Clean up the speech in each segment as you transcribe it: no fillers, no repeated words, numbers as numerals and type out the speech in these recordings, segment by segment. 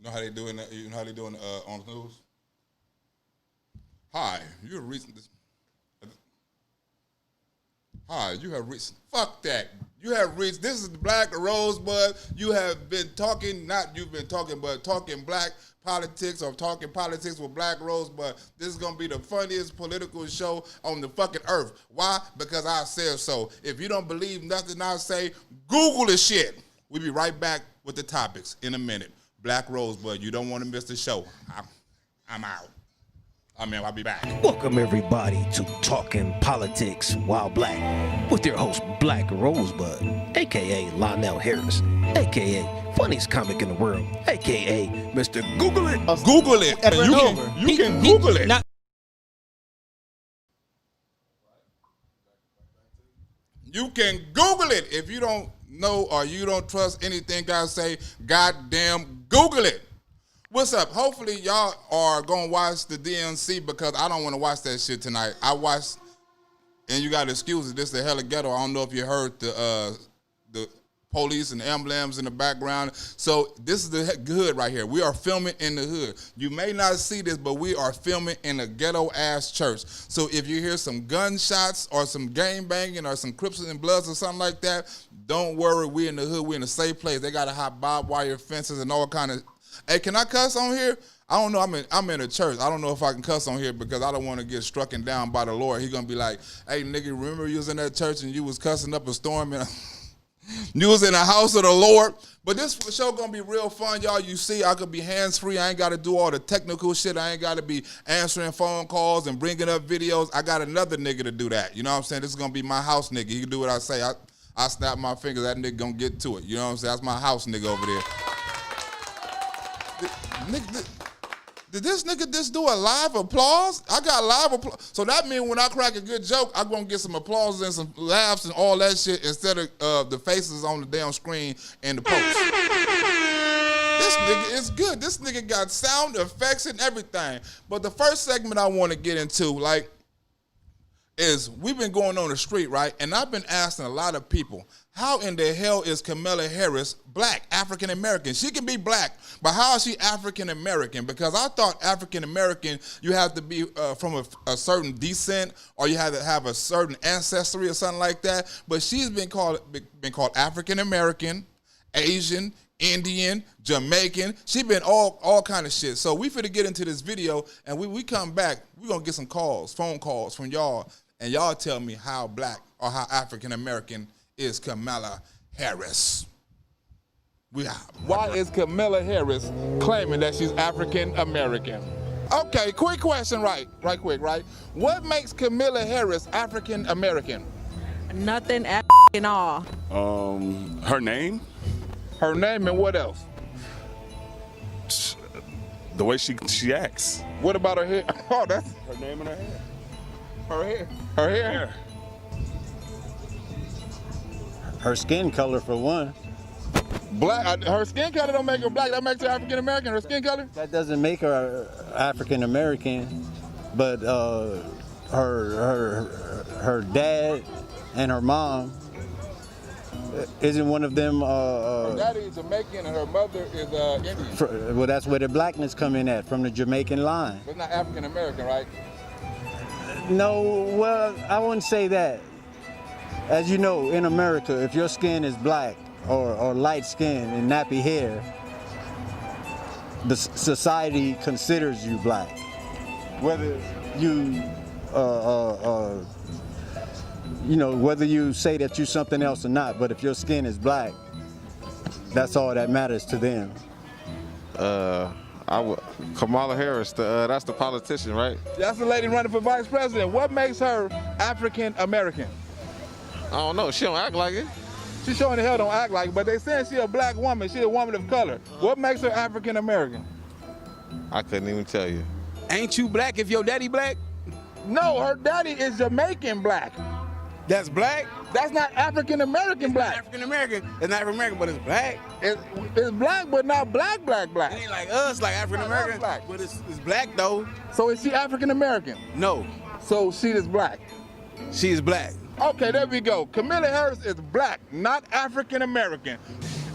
You know how they do it? You know how they do it on the news? Hi, you have reached this. Hi, you have reached. Fuck that. You have reached. This is Blaq Rosebud. You have been talking, not you've been talking, but talking black politics or talking politics with Blaq Rosebud. This is gonna be the funniest political show on the fucking earth. Why? Because I said so. If you don't believe nothing I say, Google the shit. We'll be right back with the topics in a minute. Blaq Rosebud, you don't want to miss the show. I'm out. I'll be back. Welcome everybody to Talking Politics While Black with your host Blaq Rosebud, aka Lonnel Harris, aka funniest comic in the world, aka Mr. Google It. Google it. You can Google it. You can Google it. If you don't know or you don't trust anything I say, goddamn Google it. What's up? Hopefully y'all are going to watch the DNC because I don't want to watch that shit tonight. I watched, and you got to excuse it, this is the hella ghetto. I don't know if you heard the police and the emblems in the background. So this is the hood right here. We are filming in the hood. You may not see this, but we are filming in a ghetto-ass church. So if you hear some gunshots or some gang banging or some Crips and Bloods or something like that, don't worry. We in the hood. We in a safe place. They got to have barbed wire fences and all kind of. Hey, can I cuss on here? I don't know. I'm in a church. I don't know if I can cuss on here because I don't want to get struck down by the Lord. He gonna be like, "Hey, nigga, remember you was in that church and you was cussing up a storm and you was in the house of the Lord." But this show gonna be real fun, y'all. You see, I could be hands-free. I ain't got to do all the technical shit. I ain't got to be answering phone calls and bringing up videos. I got another nigga to do that. You know what I'm saying? This is gonna be my house nigga. He can do what I say. I snap my fingers. That nigga gonna get to it. You know what I'm saying? That's my house nigga over there. Did this nigga just do a live applause? I got live applause. So that means when I crack a good joke, I'm going to get some applause and some laughs and all that shit instead of the faces on the damn screen and the post. This nigga is good. This nigga got sound effects and everything. But the first segment I want to get into, is we've been going on the street, right? And I've been asking a lot of people, how in the hell is Kamala Harris black, African American? She can be black, but how is she African American? Because I thought African American, you have to be from a certain descent, or you have to have a certain ancestry or something like that. But she's been called African American, Asian, Indian, Jamaican. She been all kind of shit. So we finna get into this video, and we come back, we gonna get some phone calls from y'all, and y'all tell me how black or how African American is Kamala Harris. Why is Kamala Harris claiming that she's African American? Okay, quick question, right quick. What makes Kamala Harris African American? Nothing at all. Her name? Her name and what else? The way she acts. What about her hair? Oh, that's Her name and her hair. her hair. Her hair. Her skin color, for one. Black. Her skin color don't make her black. That makes her African American. Her skin color. That doesn't make her African American, but her dad and her mom isn't one of them. Her daddy is Jamaican and her mother is Indian. Well, that's where the blackness come in at, from the Jamaican line. But not African American, right? No, well, I wouldn't say that. As you know, in America, if your skin is black or light skin and nappy hair, the society considers you black. Whether you, whether you say that you're something else or not, but if your skin is black, that's all that matters to them. Kamala Harris, that's the politician, right? That's the lady running for vice president. What makes her African American? I don't know. She don't act like it. She showing the hell don't act like it, but they saying she a black woman. She a woman of color. What makes her African American? I couldn't even tell you. Ain't you black if your daddy black? No, her daddy is Jamaican black. That's black? That's not African American black. African American. It's not African American, but it's black. It's black, but not black. It ain't like us, like African American. Black. But it's black though. So is she African American? No. So she is black. She is black. Okay, there we go. Kamala Harris is black, not African American.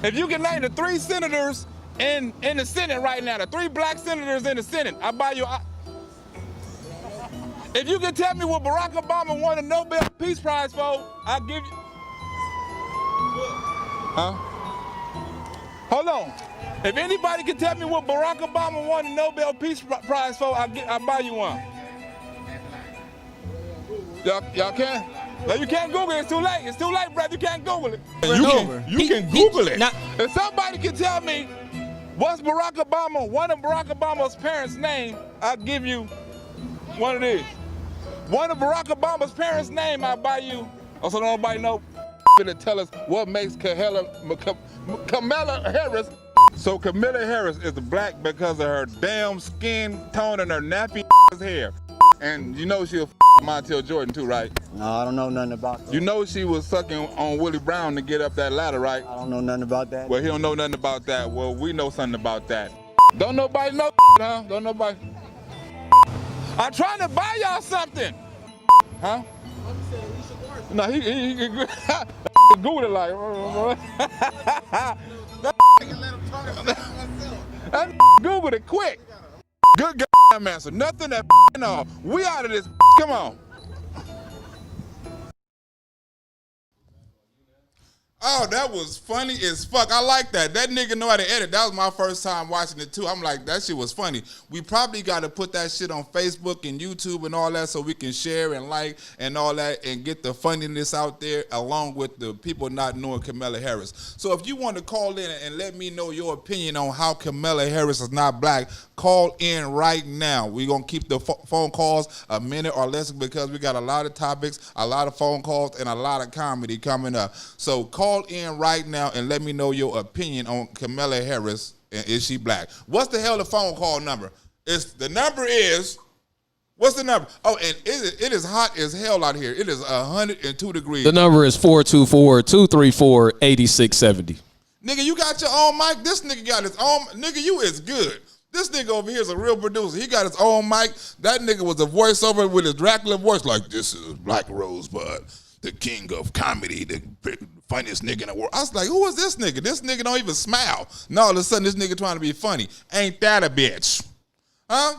If you can name the 3 senators in the Senate right now. The 3 black senators in the Senate. I buy you. If you can tell me what Barack Obama won a Nobel Peace Prize for, I'll give you. Huh? Hold on. If anybody can tell me what Barack Obama won a Nobel Peace Prize for, I'll buy you one. Y'all can? No, you can't Google it. It's too late. It's too late, brother. You can't Google it. You can Google it. If somebody can tell me what's one of Barack Obama's parents' name, I'll give you one of these. One of Barack Obama's parents' name, I'll buy you. Also, nobody know to tell us what makes Kamala Harris. So Kamala Harris is black because of her damn skin tone and her nappy hair. And you know she'll Montel Jordan too, right? No, I don't know nothing about that. You know she was sucking on Willie Brown to get up that ladder, right? I don't know nothing about that. Well, he don't know nothing about that. Well, we know something about that. Don't nobody know, huh? Don't nobody. I'm trying to buy y'all something. Huh? No, he Google it like. That Googled it quick. Good goddamn answer. Nothing that no. We out of this. Come on. Oh, that was funny as fuck. I like that. That nigga know how to edit. That was my first time watching it too. I'm like, that shit was funny. We probably got to put that shit on Facebook and YouTube and all that so we can share and like and all that and get the funniness out there along with the people not knowing Kamala Harris. So if you want to call in and let me know your opinion on how Kamala Harris is not black, call in right now. We're going to keep the phone calls a minute or less because we got a lot of topics, a lot of phone calls, and a lot of comedy coming up. So call in right now and let me know your opinion on Kamala Harris and is she black. What's the hell the phone call number? What's the number? Oh, and it is hot as hell out here. It is 102 degrees. The number is 424-234-8670. Nigga, you got your own mic? This nigga got his own. Nigga, you is good. This nigga over here is a real producer. He got his own mic. That nigga was a voiceover with his Dracula voice like, this is Black Rosebud, the king of comedy, the funniest nigga in the world. I was like, who is this nigga? This nigga don't even smile. Now all of a sudden this nigga trying to be funny. Ain't that a bitch? Huh?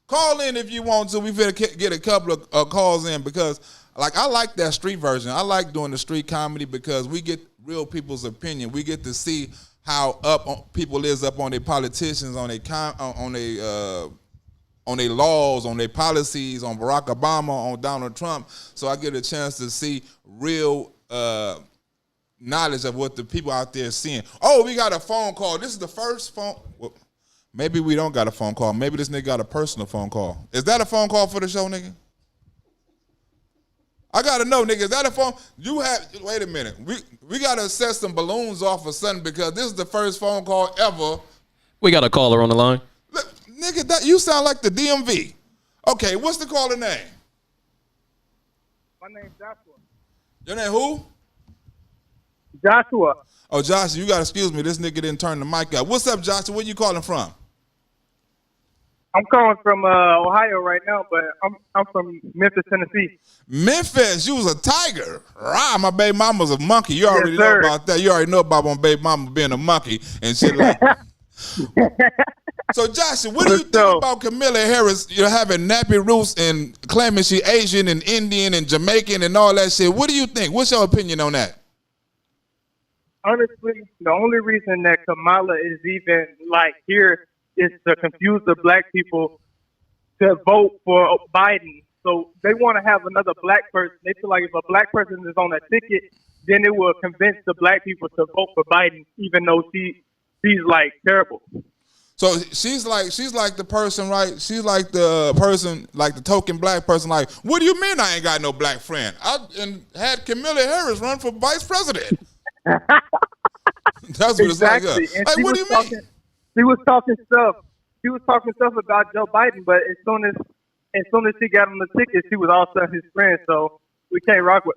Call in if you want to. We finna get a couple of calls in because like I like that street version. I like doing the street comedy because we get real people's opinion. We get to see how people is up on their politicians, on their laws, on their policies, on Barack Obama, on Donald Trump. So I get a chance to see real knowledge of what the people out there are seeing. Oh, we got a phone call. This is the first phone. Well, maybe we don't got a phone call. Maybe this nigga got a personal phone call. Is that a phone call for the show, nigga? I gotta know, nigga, is that a phone? Wait a minute. We gotta set some balloons off or something because this is the first phone call ever. We got a caller on the line. Look, nigga, you sound like the DMV. Okay, what's the caller name? My name's Joshua. Your name who? Joshua. Oh, Joshua, you gotta excuse me. This nigga didn't turn the mic up. What's up, Joshua? Where you calling from? I'm calling from Ohio right now, but I'm from Memphis, Tennessee. Memphis, you was a tiger. Rah, my baby mama's a monkey. You already Yes, know sir. about that. You already know about my baby mama being a monkey and shit like that. So, Joshua, what do you think about Kamala Harris, having nappy roots and claiming she Asian and Indian and Jamaican and all that shit? What do you think? What's your opinion on that? Honestly, the only reason that Kamala is even here is to confuse the black people to vote for Biden. So they want to have another black person. They feel like if a black person is on a ticket, then it will convince the black people to vote for Biden, even though she's terrible. So she's like the person, right? She's like the person, like the token black person. Like, what do you mean I ain't got no black friend? I had Kamala Harris run for vice president. That's what Exactly. it's like. Like, what do you mean? She was talking stuff. She was talking stuff about Joe Biden, but as soon as she got on the ticket, she was all of a sudden his friend. So we can't rock with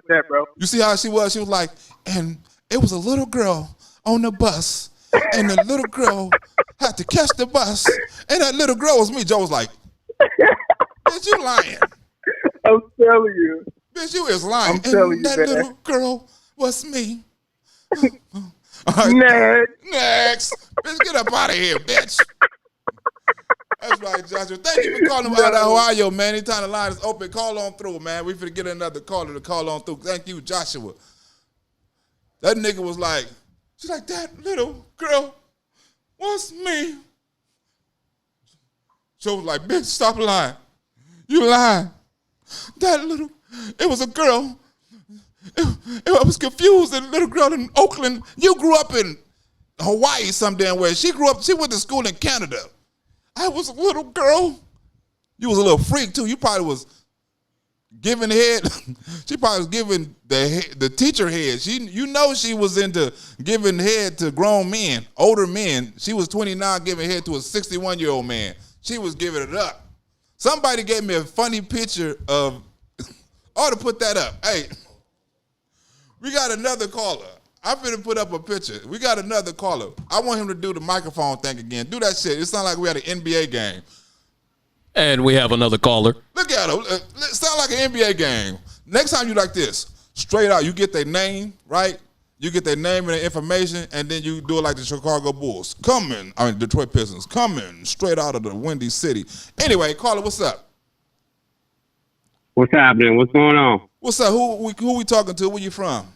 that, bro. You see how she was? She was like, and it was a little girl on the bus, and the little girl had to catch the bus, and that little girl was me. Joe was like, bitch, you lying. I'm telling you. Bitch, you is lying. I'm telling you, that man. little girl was me. Next. Bitch, get up out of here, bitch. That's right, Joshua. Thank you for calling out of Ohio, man. Anytime the line is open, call on through, man. We finna get another caller to call on through. Thank you, Joshua. That nigga was like, she's like, that little girl wants me. So was like, bitch, stop lying. You lying. It was a girl. I was confused. The little girl in Oakland. You grew up in Hawaii some damn way. She went to school in Canada. I was a little girl. You was a little freak too. You probably was giving head. She probably was giving the teacher head. She was into giving head to grown men, older men. She was 29 giving head to a 61-year-old man. She was giving it up. Somebody gave me a funny picture of, ought to put that up. Hey, we got another caller. I'm finna put up a picture. We got another caller. I want him to do the microphone thing again. Do that shit. It sounds like we had an NBA game. And we have another caller. Look at him. It sounds like an NBA game. Next time you like this, straight out, you get their name, right? You get their name and their information, and then you do it like the Chicago Bulls. Detroit Pistons. Coming straight out of the Windy City. Anyway, caller, what's up? What's happening? What's going on? What's up? Who we talking to? Where you from?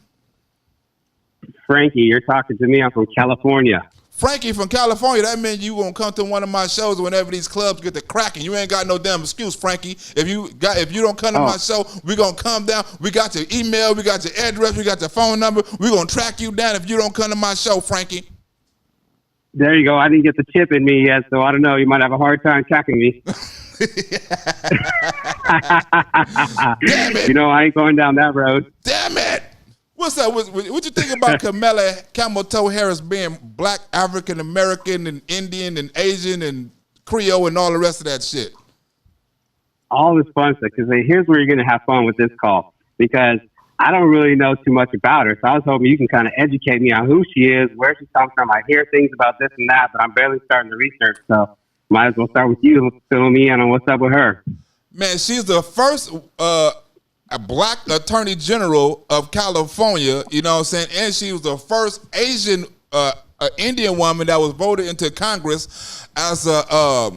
Frankie, you're talking to me. I'm from California. Frankie from California. That means you gonna come to one of my shows whenever these clubs get to cracking. You ain't got no damn excuse, Frankie. If you don't come to my show, we gonna come down. We got your email, we got your address, we got your phone number. We gonna track you down if you don't come to my show, Frankie. There you go. I didn't get the chip in me yet, so I don't know. You might have a hard time tracking me. Damn it. You know, I ain't going down that road. Damn it. What's up? What you think about Kamala Harris being black, African American, and Indian, and Asian, and Creole, and all the rest of that shit? All this fun stuff, because here's where you're going to have fun with this call, because I don't really know too much about her, so I was hoping you can kind of educate me on who she is, where she comes from. I hear things about this and that, but I'm barely starting to research, so might as well start with you, fill me in on what's up with her. Man, she's the first a black attorney general of California, you know what I'm saying? And she was the first Asian Indian woman that was voted into Congress as a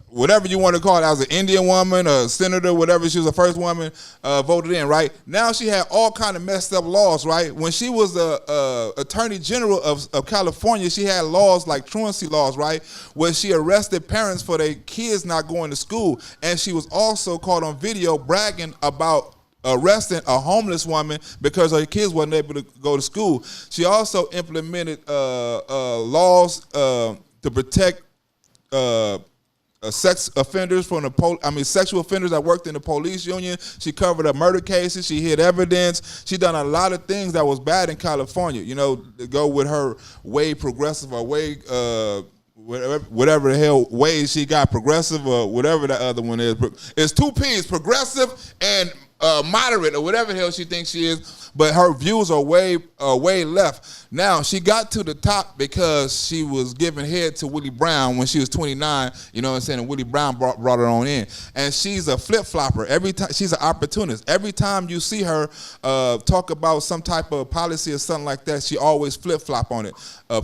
whatever you want to call it, as an Indian woman, a senator, whatever. She was the first woman voted in, right? Now she had all kind of messed up laws, right? When she was the attorney general of California, she had laws like truancy laws, right? Where she arrested parents for their kids not going to school. And she was also caught on video bragging about arresting a homeless woman because her kids wasn't able to go to school. She also implemented laws to protect sex offenders from sexual offenders that worked in the police union. She covered up murder cases. She hid evidence. She done a lot of things that was bad in California, you know, to go with her way progressive or way whatever the hell ways she got, progressive or whatever the other one is. It's two P's, progressive and moderate or whatever the hell she thinks she is, but her views are way left. Now, she got to the top because she was giving head to Willie Brown when she was 29, you know what I'm saying, and Willie Brown brought her on in. And she's a flip-flopper. Every time she's an opportunist. Every time you see her talk about some type of policy or something like that, she always flip-flop on it.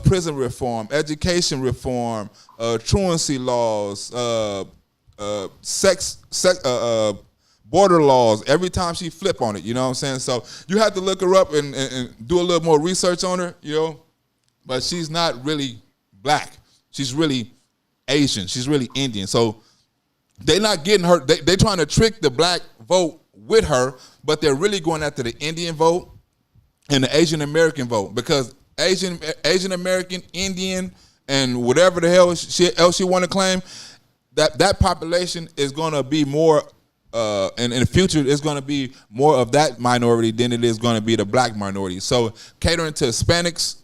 Prison reform, education reform, truancy laws, border laws. Every time she flip on it, you know what I'm saying? So you have to look her up and do a little more research on her, you know? But she's not really black. She's really Asian. She's really Indian. So they're not getting her. They're trying to trick the black vote with her, but they're really going after the Indian vote and the Asian American vote, because Asian American, Indian, and whatever the hell else you want to claim, that population is going to be more and in the future, it's going to be more of that minority than it is going to be the black minority. So catering to Hispanics,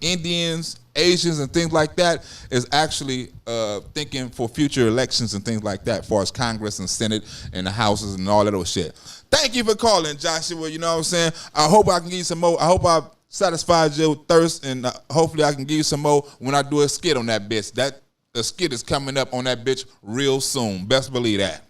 Indians, Asians, and things like that is actually thinking for future elections and things like that, as far as Congress and Senate and the houses and all that old shit. Thank you for calling, Joshua. You know what I'm saying? I hope I can give you some more. I hope I satisfied your thirst, and hopefully I can give you some more when I do a skit on that bitch. A skit is coming up on that bitch real soon. Best believe that.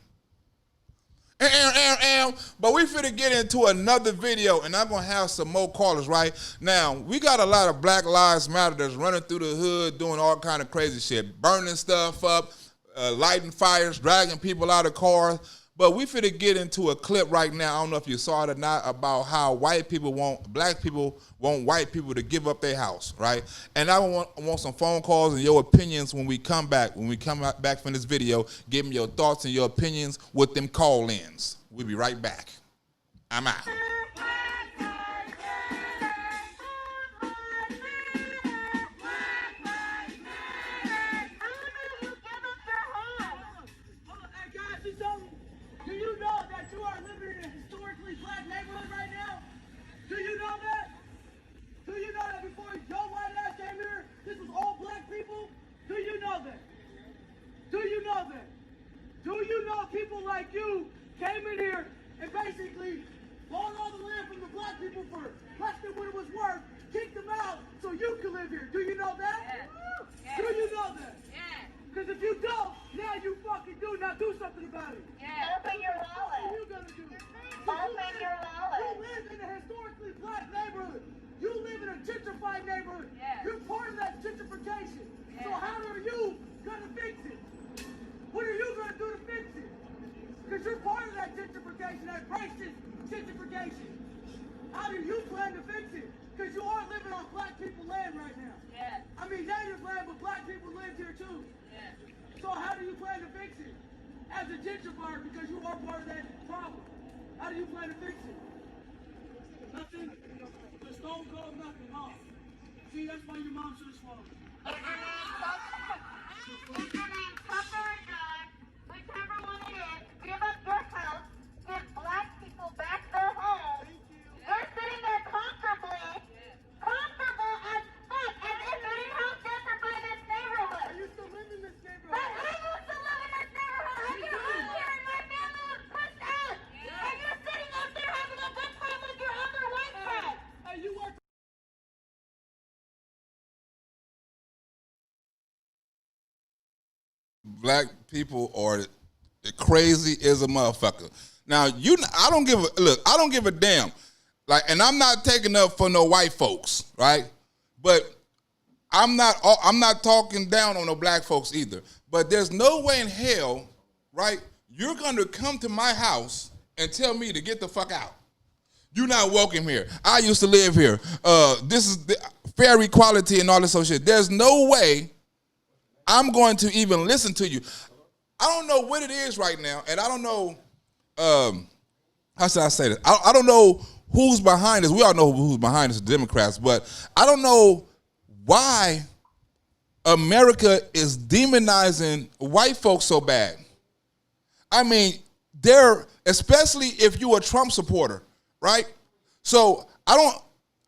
But we finna get into another video, and I'm gonna have some more callers, right? Now, we got a lot of Black Lives Matter that's running through the hood, doing all kind of crazy shit, burning stuff up, lighting fires, dragging people out of cars. But we finna get into a clip right now, I don't know if you saw it or not, about how black people want white people to give up their house, right? And I want some phone calls and your opinions when we come back. When we come back from this video, give me your thoughts and your opinions with them call-ins. We'll be right back. I'm out. People like you came in here and basically bought all the land from the black people for less than what it was worth, kicked them out so you can live here. Do you know that? Yeah. Do you know that? Yeah. Because if you don't, now you fucking do. Now do something about it. Yeah. Open your wallet. What are you gonna do? Open your wallet. You live in a historically black neighborhood. You live in a gentrified neighborhood. Yeah. You're part of that gentrification. Yeah. So how are you gonna fix it? What are you gonna do to fix it? Because you're part of that gentrification, that racist gentrification. How do you plan to fix it? Because you are living on black people land right now. Yeah. I mean, native land, but black people live here too. Yeah. So how do you plan to fix it? As a gentrifier, because you are part of that problem. How do you plan to fix it? Nothing. The stone cold nothing, huh? See, that's why your mom should have swallowed. Whichever one it is, give up your house, give black people back their home. You're sitting there comfortable as fuck, as if you didn't have gentrified this neighborhood. I used to live in this neighborhood. But I used to live in this neighborhood. I came out here and my family was pushed out. And you're sitting up there having a good time with your other white friends. Hey, you work. Black people are crazy as a motherfucker. Now, I don't give a damn. Like, and I'm not taking up for no white folks, right? But I'm not talking down on no black folks either. But there's no way in hell, right, you're gonna come to my house and tell me to get the fuck out. You're not welcome here. I used to live here. This is the fair equality and all this other shit. There's no way I'm going to even listen to you. I don't know what it is right now, and I don't know, how should I say this? I don't know who's behind this. We all know who's behind this, the Democrats, but I don't know why America is demonizing white folks so bad. I mean, especially if you're a Trump supporter, right? So I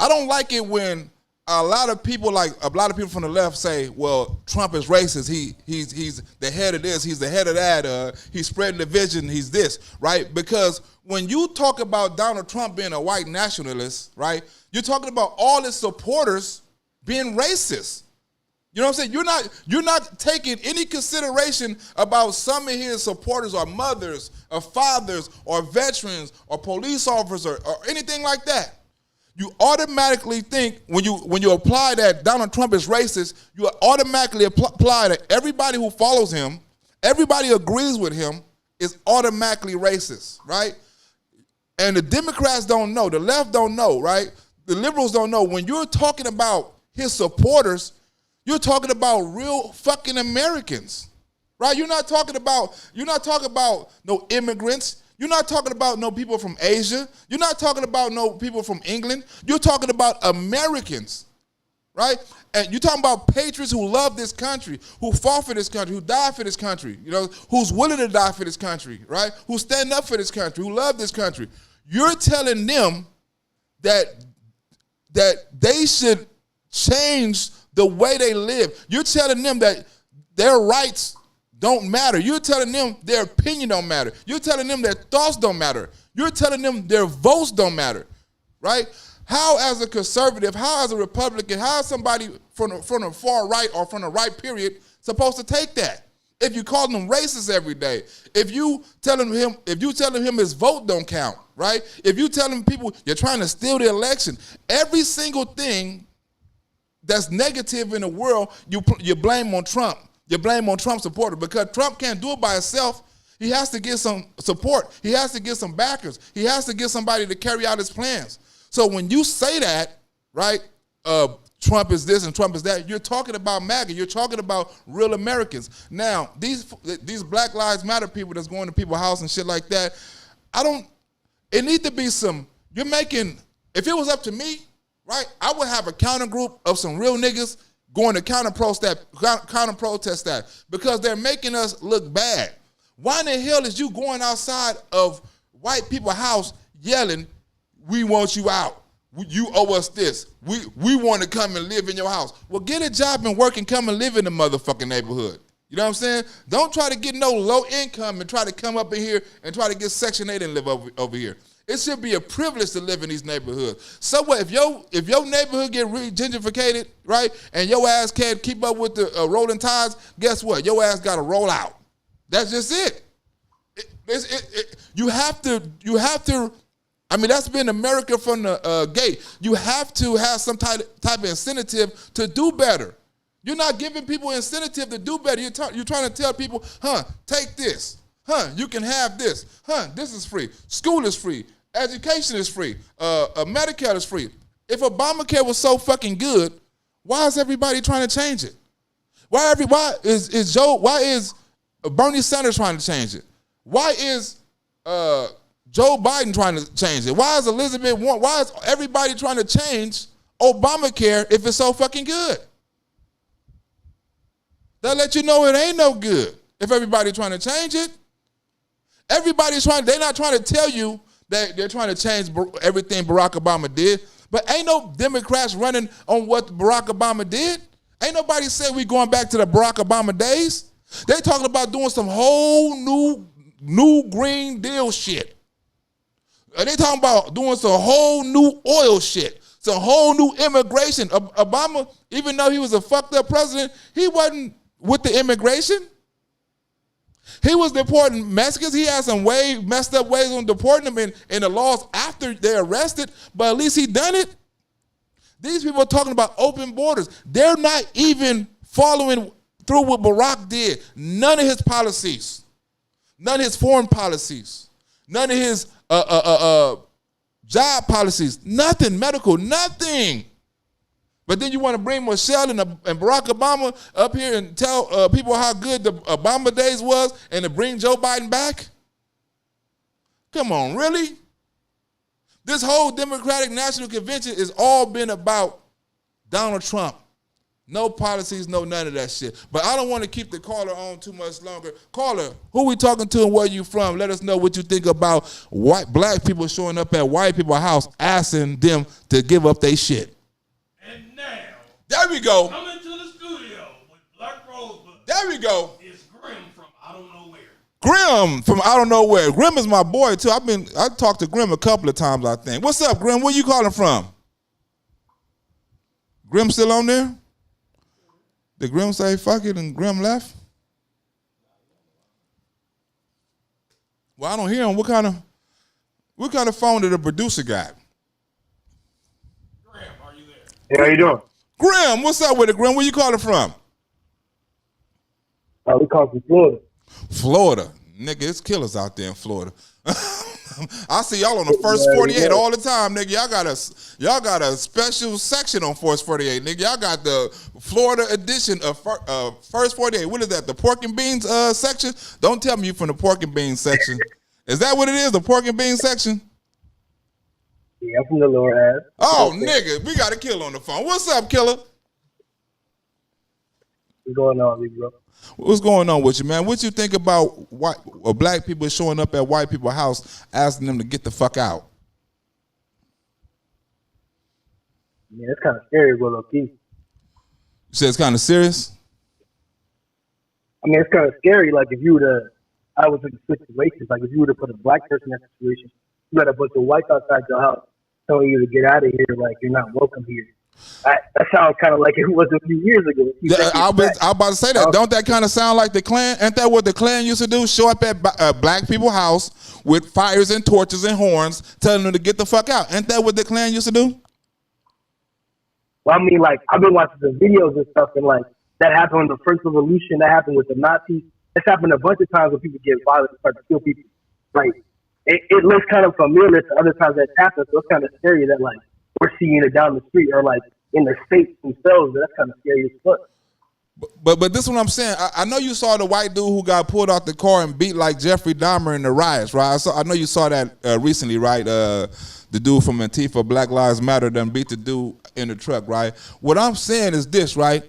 don't like it when a lot of people from the left say, well, Trump is racist. He's the head of this. He's the head of that. He's spreading division. He's this, right? Because when you talk about Donald Trump being a white nationalist, right, you're talking about all his supporters being racist. You know what I'm saying? You're not taking any consideration about some of his supporters or mothers or fathers or veterans or police officers or anything like that. You automatically think when you apply that Donald Trump is racist, you automatically apply that everybody who follows him, everybody agrees with him, is automatically racist, right? And the Democrats don't know, the left don't know, right? The liberals don't know. When you're talking about his supporters, you're talking about real fucking Americans, right? You're not talking about no immigrants. You're not talking about no people from Asia. You're not talking about no people from England. You're talking about Americans, right? And you're talking about patriots who love this country, who fought for this country, who died for this country, you know, who's willing to die for this country, right? Who stand up for this country, who love this country. You're telling them that they should change the way they live. You're telling them that their rights don't matter. You're telling them their opinion don't matter. You're telling them their thoughts don't matter. You're telling them their votes don't matter, right? How as a conservative, how as a Republican, how is somebody from the far right or from the right period supposed to take that? If you calling him racist every day, if you telling him his vote don't count, right? If you telling people you're trying to steal the election, every single thing that's negative in the world, you blame on Trump. You blame on Trump supporters because Trump can't do it by himself. He has to get some support. He has to get some backers. He has to get somebody to carry out his plans. So when you say that, right, Trump is this and Trump is that, you're talking about MAGA. You're talking about real Americans. Now, these Black Lives Matter people that's going to people's house and shit like that, it need to be if it was up to me, right, I would have a counter group of some real niggas going to counter protest that because they're making us look bad. Why in the hell is you going outside of white people's house yelling, we want you out? You owe us this. We want to come and live in your house. Well, get a job and work and come and live in the motherfucking neighborhood. You know what I'm saying? Don't try to get no low income and try to come up in here and try to get Section 8 and live over here. It should be a privilege to live in these neighborhoods. So what, if your neighborhood get really gentrificated, right, and your ass can't keep up with the rolling tides, guess what? Your ass got to roll out. That's just it. You have to. I mean, that's been America from the gate. You have to have some type of incentive to do better. You're not giving people incentive to do better. You're trying to tell people, take this. You can have this. This is free. School is free. Education is free. Medicare is free. If Obamacare was so fucking good, why is everybody trying to change it? Why is Bernie Sanders trying to change it? Why is Joe Biden trying to change it? Why is Elizabeth Warren? Why is everybody trying to change Obamacare if it's so fucking good? They'll let you know it ain't no good if everybody's trying to change it. They're not trying to tell you that they're trying to change everything Barack Obama did, but ain't no Democrats running on what Barack Obama did. Ain't nobody said we going back to the Barack Obama days. They talking about doing some whole new Green Deal shit. They talking about doing some whole new oil shit, some whole new immigration. Obama, even though he was a fucked up president, he wasn't with the immigration. He was deporting Mexicans. He had some messed up ways on deporting them in the laws after they're arrested, but at least he done it. These people are talking about open borders. They're not even following through what Barack did. None of his policies, none of his foreign policies, none of his job policies, nothing, medical, nothing. But then you want to bring Michelle and Barack Obama up here and tell people how good the Obama days was and to bring Joe Biden back? Come on, really? This whole Democratic National Convention has all been about Donald Trump. No policies, no none of that shit. But I don't want to keep the caller on too much longer. Caller, who we talking to and where you from? Let us know what you think about black people showing up at white people's house asking them to give up their shit. And now, there we go. Coming to the studio with Black Rosebud. There we go. It's Grim from I don't know where. Grim from I don't know where. Grim is my boy too. I talked to Grim a couple of times, I think. What's up, Grim? Where you calling from? Grim still on there? Did Grim say fuck it and Grim left? Well, I don't hear him. What kind of phone did the producer got? Grim, are you there? Hey, how you doing? Grim, what's up with it, Grim? Where you calling from? We call from Florida. Florida. Nigga, it's killers out there in Florida. I see y'all on the first 48 all the time, nigga. Y'all got a special section on Force 48, nigga. Y'all got the Florida edition of First 48. What is that? The pork and beans section? Don't tell me you from the pork and beans section. Is that what it is? The pork and beans section? Yeah, I'm from the lower half. Oh, nigga, we got a killer on the phone. What's up, killer? What's going on, bro? What's going on with you, man? What you think about black people showing up at white people's house asking them to get the fuck out? Yeah, it's kind of scary, but low key. You said it's kind of serious? I mean, it's kind of scary. Like, if you were to, I was in a situation, like, if you were to put a black person in that situation, you got a bunch of whites outside your house telling you to get out of here, like, you're not welcome here. That sounds kind of like it was a few years ago. I was about to say that. Don't that kind of sound like the Klan? Ain't that what the Klan used to do? Show up at black people's house with fires and torches and horns, telling them to get the fuck out. Ain't that what the Klan used to do? Well, I mean, like, I've been watching the videos and stuff, and like that happened in the French Revolution. That happened with the Nazis. It's happened a bunch of times when people get violent and start to kill people. Like, it looks kind of familiar to other times that's happened, so it's kind of scary that, like, we're seeing it down the street or, like, in the states themselves. That's kind of scary as fuck. But this is what I'm saying. I know you saw the white dude who got pulled out the car and beat like Jeffrey Dahmer in the riots, right? I know you saw that recently, right? The dude from Antifa, Black Lives Matter, done beat the dude in the truck, right? What I'm saying is this, right?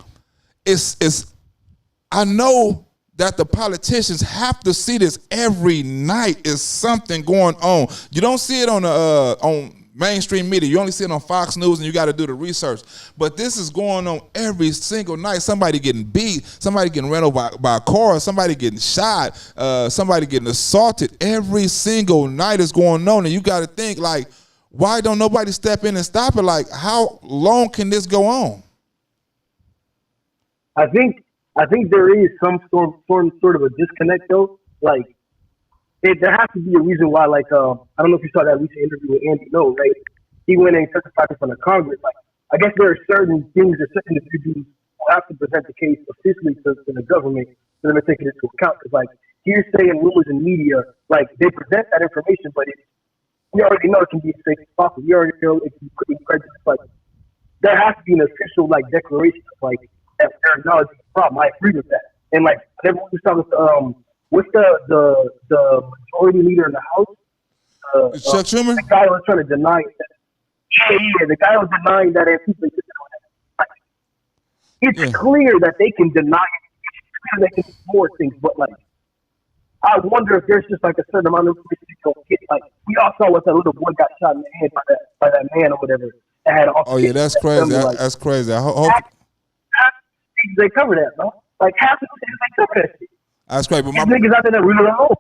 I know that the politicians have to see this every night. Is something going on. You don't see it on mainstream media. You only see it on Fox News, and you got to do the research. But this is going on every single night. Somebody getting beat, somebody getting ran over by a car, somebody getting shot, somebody getting assaulted. Every single night is going on, and you got to think, like, why don't nobody step in and stop it? Like, how long can this go on? I think there is some sort of a disconnect, though. Like, there has to be a reason why, like, I don't know if you saw that recent interview with Andy Ngo, right? He went and testified in front of Congress. Like, I guess there are certain things that certain individuals who have to present the case officially to the government for them to take it into account. Because, like, hearsay and rumors in media, like, they present that information, but we already know it can be fake as possible. We already know it can be prejudiced. Like, there has to be an official, like, declaration of, like, that they're acknowledging the problem. I agree with that. And, like, everyone was talking with what's the majority leader in the House? Chuck Schumer? The guy was trying to deny that. Yeah, the guy was denying that people. It's clear that they can deny it. It's clear they can do more things, but like, I wonder if there's just like a certain amount of information you don't get. Like, we all saw what that little boy got shot in the head by that man or whatever. That had all that's crazy. That's crazy. I hope they cover that, bro. Like, half of the things they cover that shit. That's crazy. But my niggas out there that really don't know.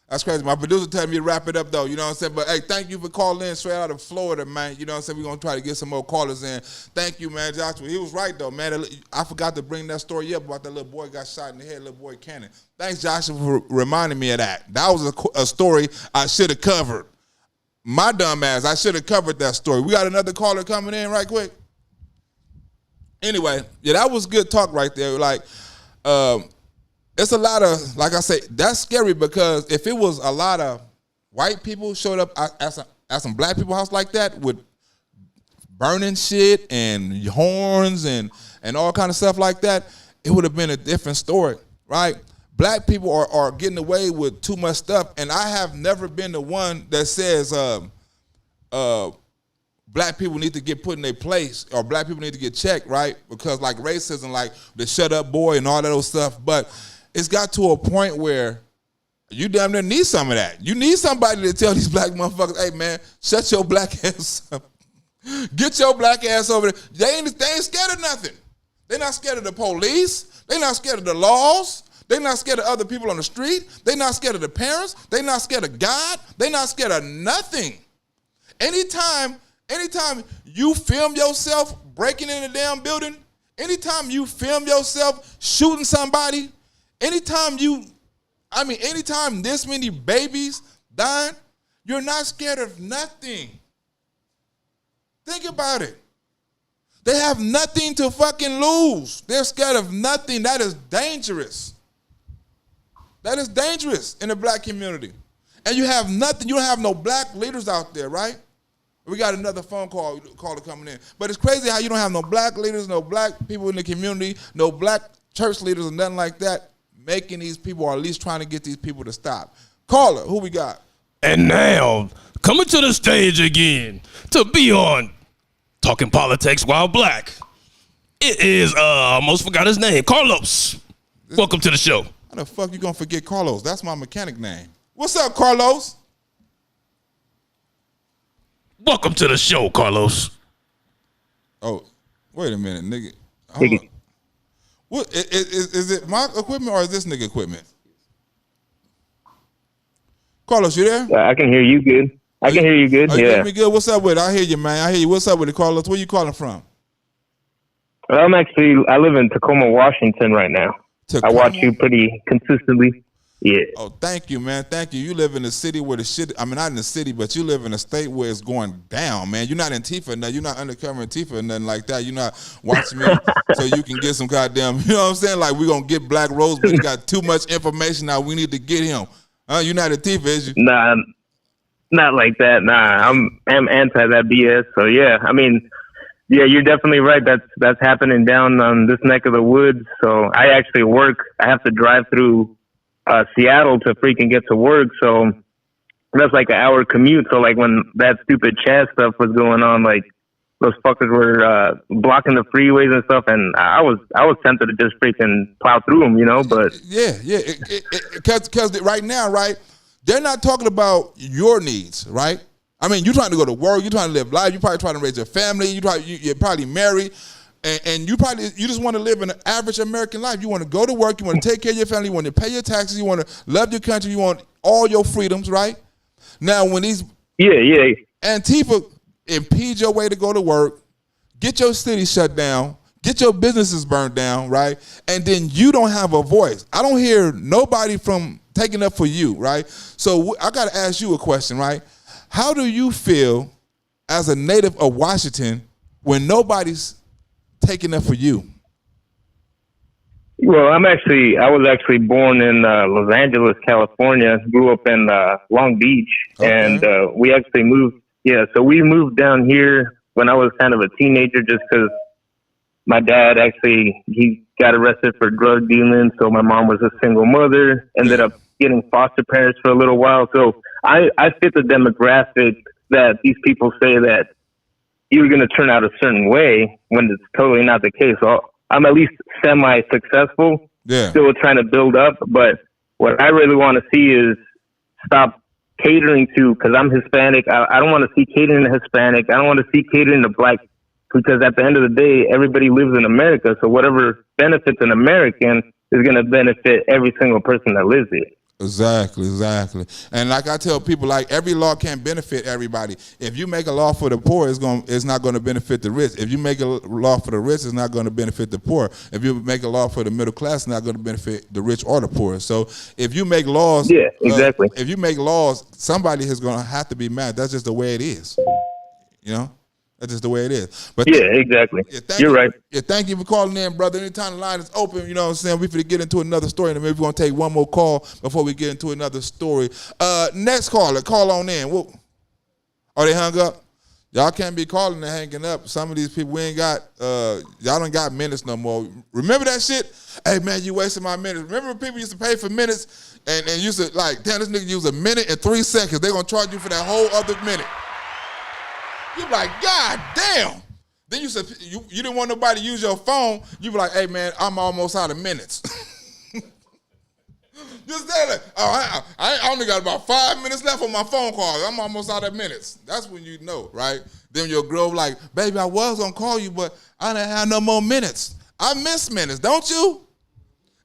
That's crazy. My producer telling me to wrap it up, though. You know what I'm saying? But, hey, thank you for calling in straight out of Florida, man. You know what I'm saying? We're going to try to get some more callers in. Thank you, man, Joshua. He was right, though, man. I forgot to bring that story up about that little boy got shot in the head, little boy Cannon. Thanks, Joshua, for reminding me of that. That was a story I should have covered. My dumb ass, I should have covered that story. We got another caller coming in right quick. Anyway, yeah, that was good talk right there. Like, it's a lot of, like I say, that's scary because if it was a lot of white people showed up at some black people's house like that with burning shit and horns and all kind of stuff like that, it would have been a different story, right? Black people are getting away with too much stuff, and I have never been the one that says black people need to get put in their place or black people need to get checked, right? Because like racism, like the shut up boy and all that old stuff, but it's got to a point where you damn near need some of that. You need somebody to tell these black motherfuckers, hey man, shut your black ass up. Get your black ass over there. They ain't scared of nothing. They're not scared of the police. They're not scared of the laws. They're not scared of other people on the street. They're not scared of the parents. They're not scared of God. They're not scared of nothing. Anytime you film yourself breaking in a damn building, anytime you film yourself shooting somebody, anytime this many babies dying, you're not scared of nothing. Think about it. They have nothing to fucking lose. They're scared of nothing. That is dangerous. That is dangerous in the black community. And you have nothing. You don't have no black leaders out there, right? We got another phone caller coming in. But it's crazy how you don't have no black leaders, no black people in the community, no black church leaders or nothing like that, making these people, or at least trying to get these people to stop. Caller, who we got? And now, coming to the stage again to be on Talking Politics While Black, it is, I almost forgot his name, Carlos. Welcome to the show. How the fuck you gonna forget Carlos? That's my mechanic name. What's up, Carlos? Welcome to the show, Carlos. Oh, wait a minute, nigga. Hold on. What is it my equipment or is this nigga equipment? Carlos, you there? I can hear you good. I can hear you good. You hear me good? What's up with it? I hear you, man. I hear you. What's up with it, Carlos? Where you calling from? I live in Tacoma, Washington right now. I watch you pretty consistently. Yeah. Oh, thank you, man. Thank you. You live in a city where the shit, I mean, not in the city, but you live in a state where it's going down, man. You're not in Tifa, no, you're not undercover in Tifa or nothing like that. You're not watching me so you can get some goddamn, you know what I'm saying? Like, we're going to get Black Rosebud. You got too much information now. We need to get him. You're not in Tifa, is you? Nah, not like that. Nah, I'm anti that BS. So, yeah, I mean, yeah, you're definitely right. That's happening down on this neck of the woods. So I actually work. I have to drive through Seattle to freaking get to work, so that's like an hour commute. So like when that stupid Chad stuff was going on, like those fuckers were blocking the freeways and stuff, and I was tempted to just freaking plow through them, you know. But yeah, because right now, right, they're not talking about your needs, right? I mean, you're trying to go to work, you're trying to live life, you're probably trying to raise a family, you're probably married. And you just want to live an average American life. You want to go to work. You want to take care of your family. You want to pay your taxes. You want to love your country. You want all your freedoms, right? Now, when these Antifa impede your way to go to work, get your city shut down, get your businesses burned down, right? And then you don't have a voice. I don't hear nobody from taking up for you, right? So I got to ask you a question, right? How do you feel as a native of Washington when nobody's taking up for you? Well, I was actually born in Los Angeles, California. Grew up in Long Beach, and we actually moved. Yeah, so we moved down here when I was kind of a teenager, just because my dad he got arrested for drug dealing. So my mom was a single mother. Ended up getting foster parents for a little while. So I fit the demographic that these people say that you're going to turn out a certain way when it's totally not the case. So I'm at least semi-successful, still trying to build up. But what I really want to see is stop catering to, because I'm Hispanic. I don't want to see catering to Hispanic. I don't want to see catering to Black, because at the end of the day, everybody lives in America. So whatever benefits an American is going to benefit every single person that lives here. Exactly. And like I tell people, like every law can't benefit everybody. If you make a law for the poor, it's not going to benefit the rich. If you make a law for the rich, it's not going to benefit the poor. If you make a law for the middle class, it's not going to benefit the rich or the poor. So if you make laws, if you make laws, somebody is going to have to be mad. That's just the way it is. You know? That's just the way it is. But exactly. You're right. Yeah, thank you for calling in, brother. Anytime the line is open, you know what I'm saying? We're going to get into another story, and maybe we're going to take one more call before we get into another story. Next caller, call on in. Whoa. Oh, they hung up? Y'all can't be calling and hanging up. Some of these people, we ain't got, y'all don't got minutes no more. Remember that shit? Hey, man, you wasting my minutes. Remember when people used to pay for minutes and used to, like, damn, this nigga used a minute and 3 seconds. They're going to charge you for that whole other minute. You're like, God damn. Then you said you didn't want nobody to use your phone. You be like, hey, man, I'm almost out of minutes. Just that, I only got about 5 minutes left on my phone call. I'm almost out of minutes. That's when you know, right? Then your girl like, baby, I was going to call you, but I didn't have no more minutes. I miss minutes, don't you?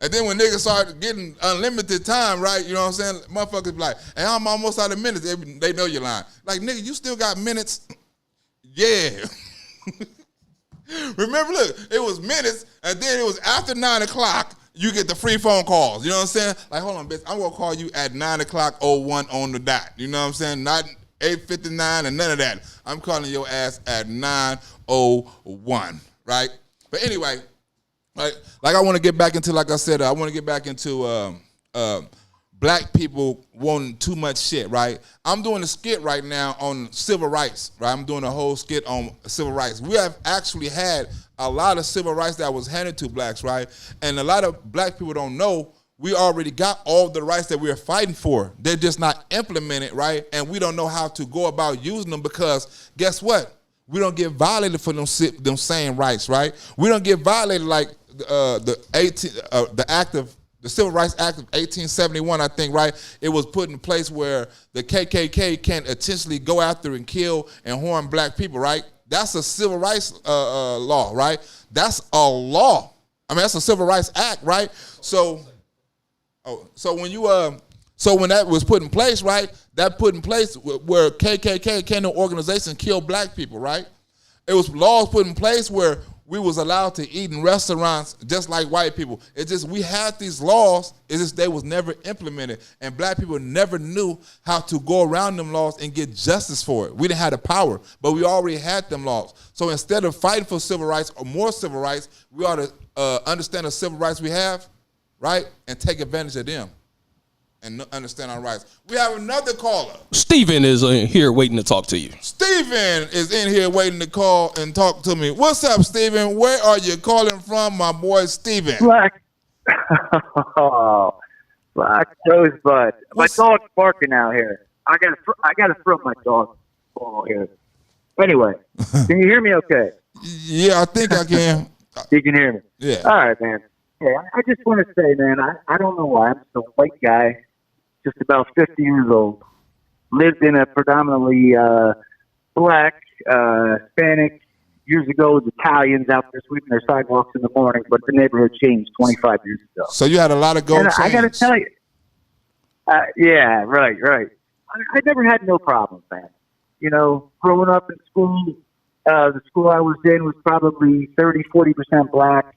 And then when niggas start getting unlimited time, right, you know what I'm saying? Motherfuckers be like, hey, I'm almost out of minutes. They know you're lying. Like, nigga, you still got minutes? Yeah. Remember, look, it was minutes, and then it was after 9 o'clock, you get the free phone calls. You know what I'm saying? Like, hold on, bitch, I'm going to call you at 9 o'clock 01 on the dot. You know what I'm saying? Not 8:59 and none of that. I'm calling your ass at 9:01, right? But anyway, like I want to get back into, like I said, I want to get back into Black people wanting too much shit, right? I'm doing a skit right now on civil rights, right? I'm doing a whole skit on civil rights. We have actually had a lot of civil rights that was handed to Blacks, right? And a lot of Black people don't know we already got all the rights that we're fighting for. They're just not implemented, right? And we don't know how to go about using them because guess what? We don't get violated for them same rights, right? We don't get violated like the Civil Rights Act of 1871, I think, right? It was put in place where the KKK can intentionally go after and kill and harm Black people, right? That's a civil rights law, right? That's a law. I mean, that's a Civil Rights Act, right? So when that was put in place, right? That put in place where KKK, no organization, killed Black people, right? It was laws put in place where we was allowed to eat in restaurants just like white people. It's just we had these laws, it's just they was never implemented. And black people never knew how to go around them laws and get justice for it. We didn't have the power, but we already had them laws. So instead of fighting for civil rights or more civil rights, we ought to understand the civil rights we have, right? And take advantage of them and understand our rights. We have another caller. Steven is here waiting to talk to you. Steven is in here waiting to call and talk to me. What's up, Steven? Where are you calling from, my boy Steven? Blaq. Blaq Rosebud. My dog's barking out here. I gotta throw my dog ball here. Anyway, can you hear me okay? Yeah, I think I can. You can hear me? Yeah. All right, man. Yeah, I just want to say, man, I don't know why. I'm just a white guy, just about 50 years old, lived in a predominantly black, Hispanic. Years ago, it was Italians out there sweeping their sidewalks in the morning, but the neighborhood changed 25 years ago. So you had a lot of gold chains. I got to tell you, yeah, right. I never had no problems, man. You know, growing up in school, the school I was in was probably 30-40% black.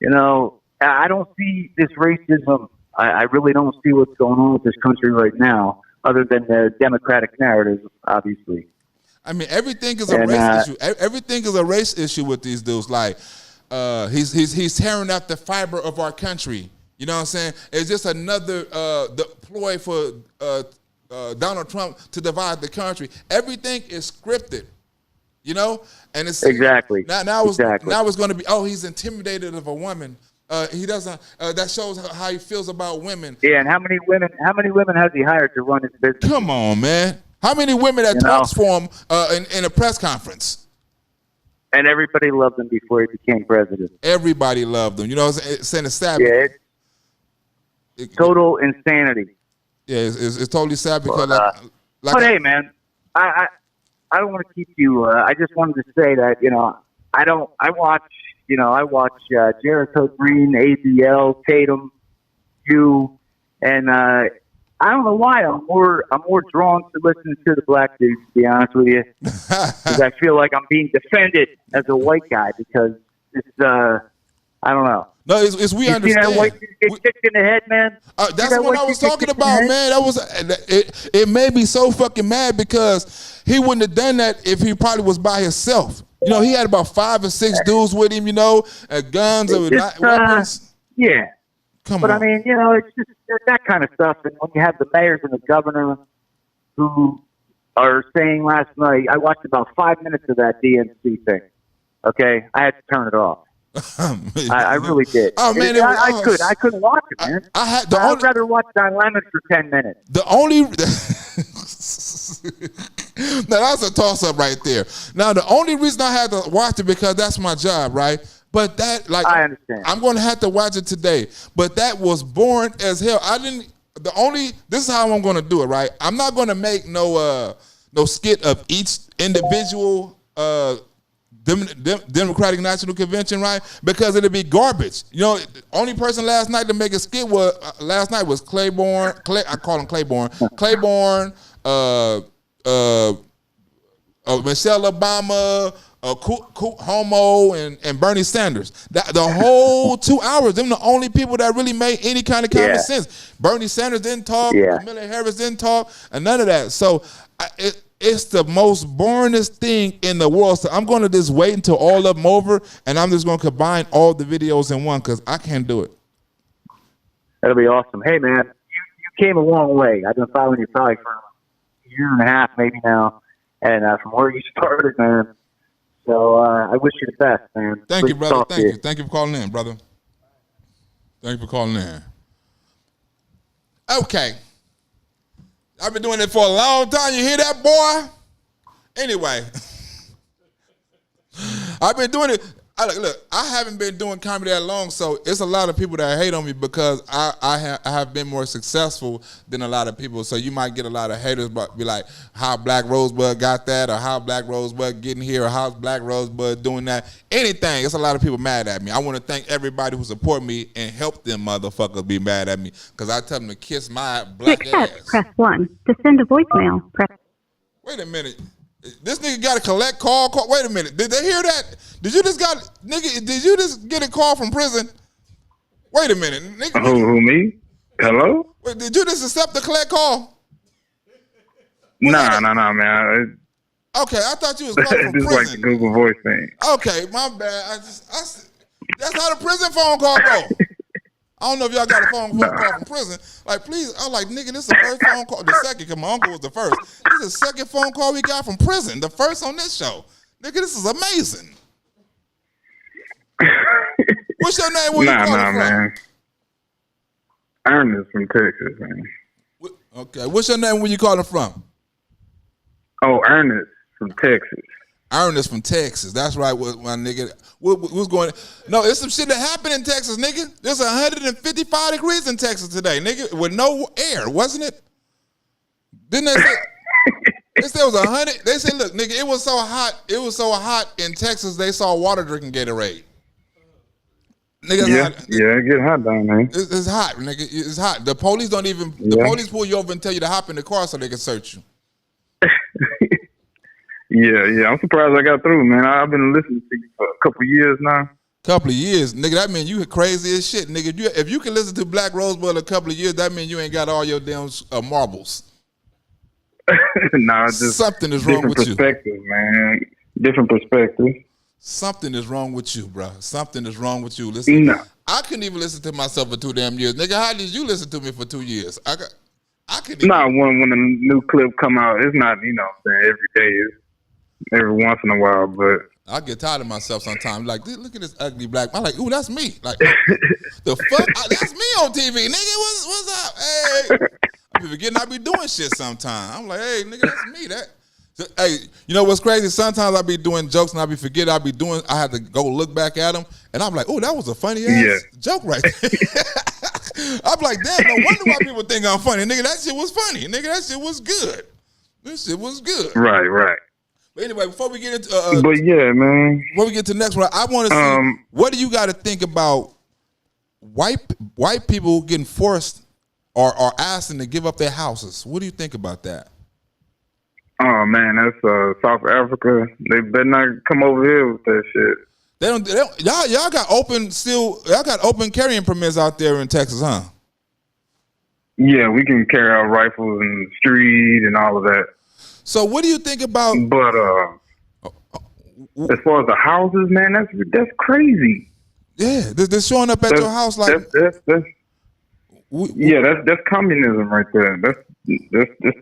You know, I don't see this racism. I really don't see what's going on with this country right now, other than the Democratic narrative, obviously. I mean, everything is a race issue. Everything is a race issue with these dudes. Like, he's tearing up the fiber of our country. You know what I'm saying? It's just another ploy for Donald Trump to divide the country. Everything is scripted. You know, and it's exactly now it's going to be he's intimidated of a woman. He doesn't. That shows how he feels about women. Yeah, and how many women has he hired to run his business? Come on, man. How many women that talks for him in a press conference? And everybody loved him before he became president. Everybody loved him. You know, it's sad. Yeah, it's total insanity. Yeah, it's totally sad because but hey, man, I don't want to keep you. I just wanted to say that I watch Jericho Green, ABL, Tatum, you, and I don't know why I'm more drawn to listening to the black dudes. To be honest with you, because I feel like I'm being defended as a white guy because it's I don't know. No, it's we understand. See that white dude get kicked in the head, man? That's what I was talking about, man. That was it made me so fucking mad because he wouldn't have done that if he probably was by himself. You know, he had about 5 or 6 dudes with him. You know, guns or weapons. Yeah. Come on. I mean, it's just that kind of stuff. And when you have the mayors and the governor who are saying last night, I watched about 5 minutes of that DNC thing. Okay, I had to turn it off. I really did. Oh man, I couldn't watch it, man. I'd rather watch Don Lemon for 10 minutes. The only now that's a toss up right there. Now the only reason I had to watch it because that's my job, right? But that I understand. I'm going to have to watch it today. But that was boring as hell. This is how I'm going to do it, right? I'm not going to make no skit of each individual Democratic National Convention, right? Because it'll be garbage. You know, the only person last night to make a skit was Claiborne. I call him Claiborne. Claiborne, Michelle Obama, Homo, and Bernie Sanders. The whole 2 hours, them the only people that really made any kind of common sense. Bernie Sanders didn't talk. Kamala Harris didn't talk, and none of that. So it's the most boringest thing in the world. So I'm going to just wait until all of them over, and I'm just going to combine all the videos in one because I can't do it. That'll be awesome. Hey, man, you came a long way. I've been following you probably for a year and a half maybe now, and from where you started, man. So I wish you the best, man. Thank you, brother. Thank you. Thank you for calling in, brother. Thank you for calling in. Okay. I've been doing it for a long time. You hear that, boy? Anyway. I've been doing it. Look, I haven't been doing comedy that long, so it's a lot of people that hate on me because I have been more successful than a lot of people. So you might get a lot of haters, but be like, how Blaq Rosebud got that, or how Blaq Rosebud getting here, or how's Blaq Rosebud doing that. Anything. It's a lot of people mad at me. I want to thank everybody who support me and help them motherfuckers be mad at me because I tell them to kiss my black ass. Press 1. To send a voicemail, press... Wait a minute. This nigga got to collect call. Wait a minute. Did they hear that? Did you just get a call from prison? Wait a minute, nigga. Who me? Hello? Wait, did you just accept the collect call? Nah, man. Okay, I thought you was calling from This prison. like the Google Voice thing. Okay, my bad. That's how the prison phone call go. I don't know if y'all got a phone call from prison. Like, please, I'm like, nigga, this is the first phone call. The second, because my uncle was the first. This is the second phone call we got from prison. The first on this show. Nigga, this is amazing. What's your name? Where you calling from? Man. Ernest from Texas, man. Okay, what's your name? Where you calling from? Oh, Ernest from Texas. Ernest from Texas. That's right, my nigga. What's going on? No, it's some shit that happened in Texas, nigga. There's 155 degrees in Texas today, nigga, with no air, wasn't it? Didn't they say? They said it was 100. They said, look, nigga, it was so hot. It was so hot in Texas, they saw water drinking Gatorade. Nigga, it get hot down there. It's hot, nigga. It's hot. The police don't even. The police pull you over and tell you to hop in the car so they can search you. Yeah. I'm surprised I got through, man. I've been listening to you for a couple of years now. Couple of years, nigga. That mean you crazy as shit, nigga. If you can listen to Blaq Rosebud a couple of years, that mean you ain't got all your damn marbles. Nah, just something is wrong with you. Different perspective, man. Different perspective. Something is wrong with you, bro. Something is wrong with you. Listen, I couldn't even listen to myself for 2 damn years, nigga. How did you listen to me for 2 years? I couldn't. Nah, when a new clip come out, it's not every day. It's every once in a while, but I get tired of myself sometimes. Like, look at this ugly black. I'm like, ooh, that's me. Like, the fuck? That's me on TV, nigga. What's up? Hey, I be forgetting I be doing shit sometimes. I'm like, hey, nigga, that's me. Hey, you know what's crazy? Sometimes I be doing jokes and I be forgetting I had to go look back at them, and I'm like, oh, that was a funny ass joke right there. I'm like, damn, no wonder why people think I'm funny. Nigga, that shit was funny. Nigga, that shit was good. This shit was good. Right. But anyway, before we get into but yeah, man. Before we get to the next one, I want to see what do you got to think about white people getting forced or asking to give up their houses? What do you think about that? Oh man, that's South Africa. They better not come over here with that shit. They don't y'all got open carrying permits out there in Texas, huh? Yeah, we can carry out rifles in the street and all of that. So what do you think about? But as far as the houses, man, that's crazy. Yeah, they're showing up at your house like that's communism right there. That's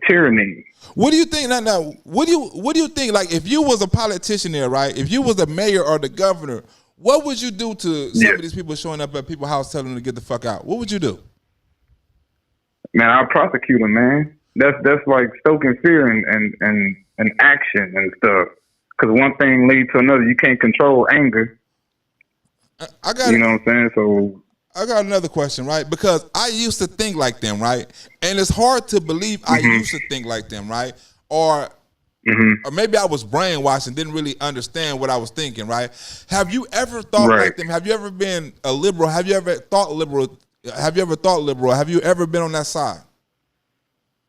tyranny. What do you think now? What do you think? Like, if you was a politician there, right? If you was the mayor or the governor, what would you do to some of these people showing up at people's house telling them to get the fuck out? What would you do? Man, I'll prosecute them, man. That's like stoking fear and action and stuff. Because one thing leads to another. You can't control anger. You know what I'm saying? So I got another question, right? Because I used to think like them, right? And it's hard to believe I used to think like them, right? Or maybe I was brainwashed and didn't really understand what I was thinking, right? Have you ever thought like them? Have you ever been a liberal? Have you ever thought liberal? Have you ever thought liberal? Have you ever been on that side?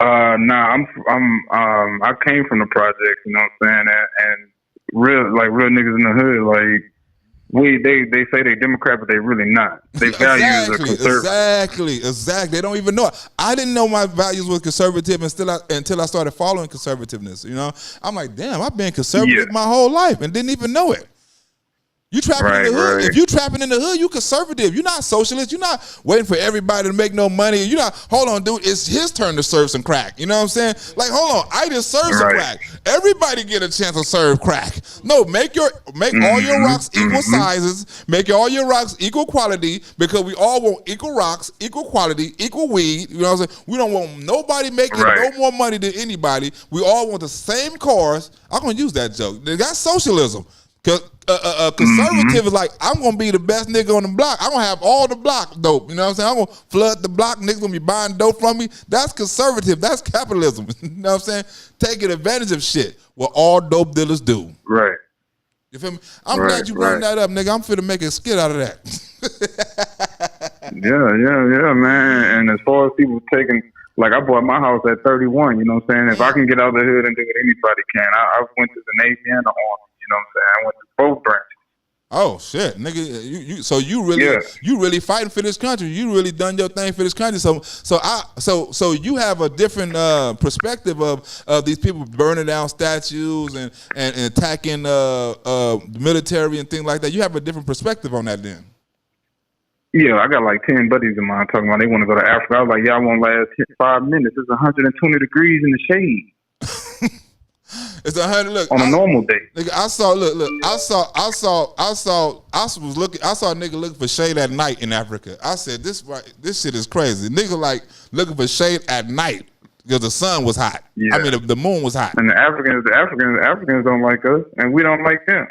Nah, I came from the projects, you know what I'm saying? And real niggas in the hood, like, they say they Democrat, but they really not. They values are conservative. Exactly. They don't even know it. I didn't know my values were conservative until I started following conservativeness. You know, I'm like, damn, I've been conservative my whole life and didn't even know it. You trapping in the hood. If you trapping in the hood, you conservative. You're not socialist. You're not waiting for everybody to make no money. You're not, hold on, dude, it's his turn to serve some crack. You know what I'm saying? Like, hold on, I just served some crack. Everybody get a chance to serve crack. No, make all your rocks equal sizes. Make all your rocks equal quality, because we all want equal rocks, equal quality, equal weed. You know what I'm saying? We don't want nobody making no more money than anybody. We all want the same cars. I'm going to use that joke. That's socialism. Cause conservative is like, I'm gonna be the best nigga on the block. I'm gonna have all the block dope. You know what I'm saying? I'm gonna flood the block. Niggas gonna be buying dope from me. That's conservative. That's capitalism. You know what I'm saying? Taking advantage of shit. What all dope dealers do. Right. You feel me? I'm glad you brought that up, nigga. I'm finna make a skit out of that. yeah, man. And as far as people taking, like, I bought my house at 31. You know what I'm saying? If I can get out of the hood and do what anybody can, I went to the Navy and the Army. You know what I'm saying? I went to both branches. Oh shit, nigga! So you really fighting for this country. You really done your thing for this country. So you have a different perspective of these people burning down statues and attacking the military and things like that. You have a different perspective on that, then. Yeah, I got like 10 buddies of mine talking about they want to go to Africa. I was like, y'all won't last 5 minutes. It's 120 degrees in the shade. It's 100. Look, on a normal day. Nigga, I saw a nigga looking for shade at night in Africa. I said, this shit is crazy. Nigga like looking for shade at night because the sun was hot. Yeah. I mean, the moon was hot. And the Africans don't like us, and we don't like them.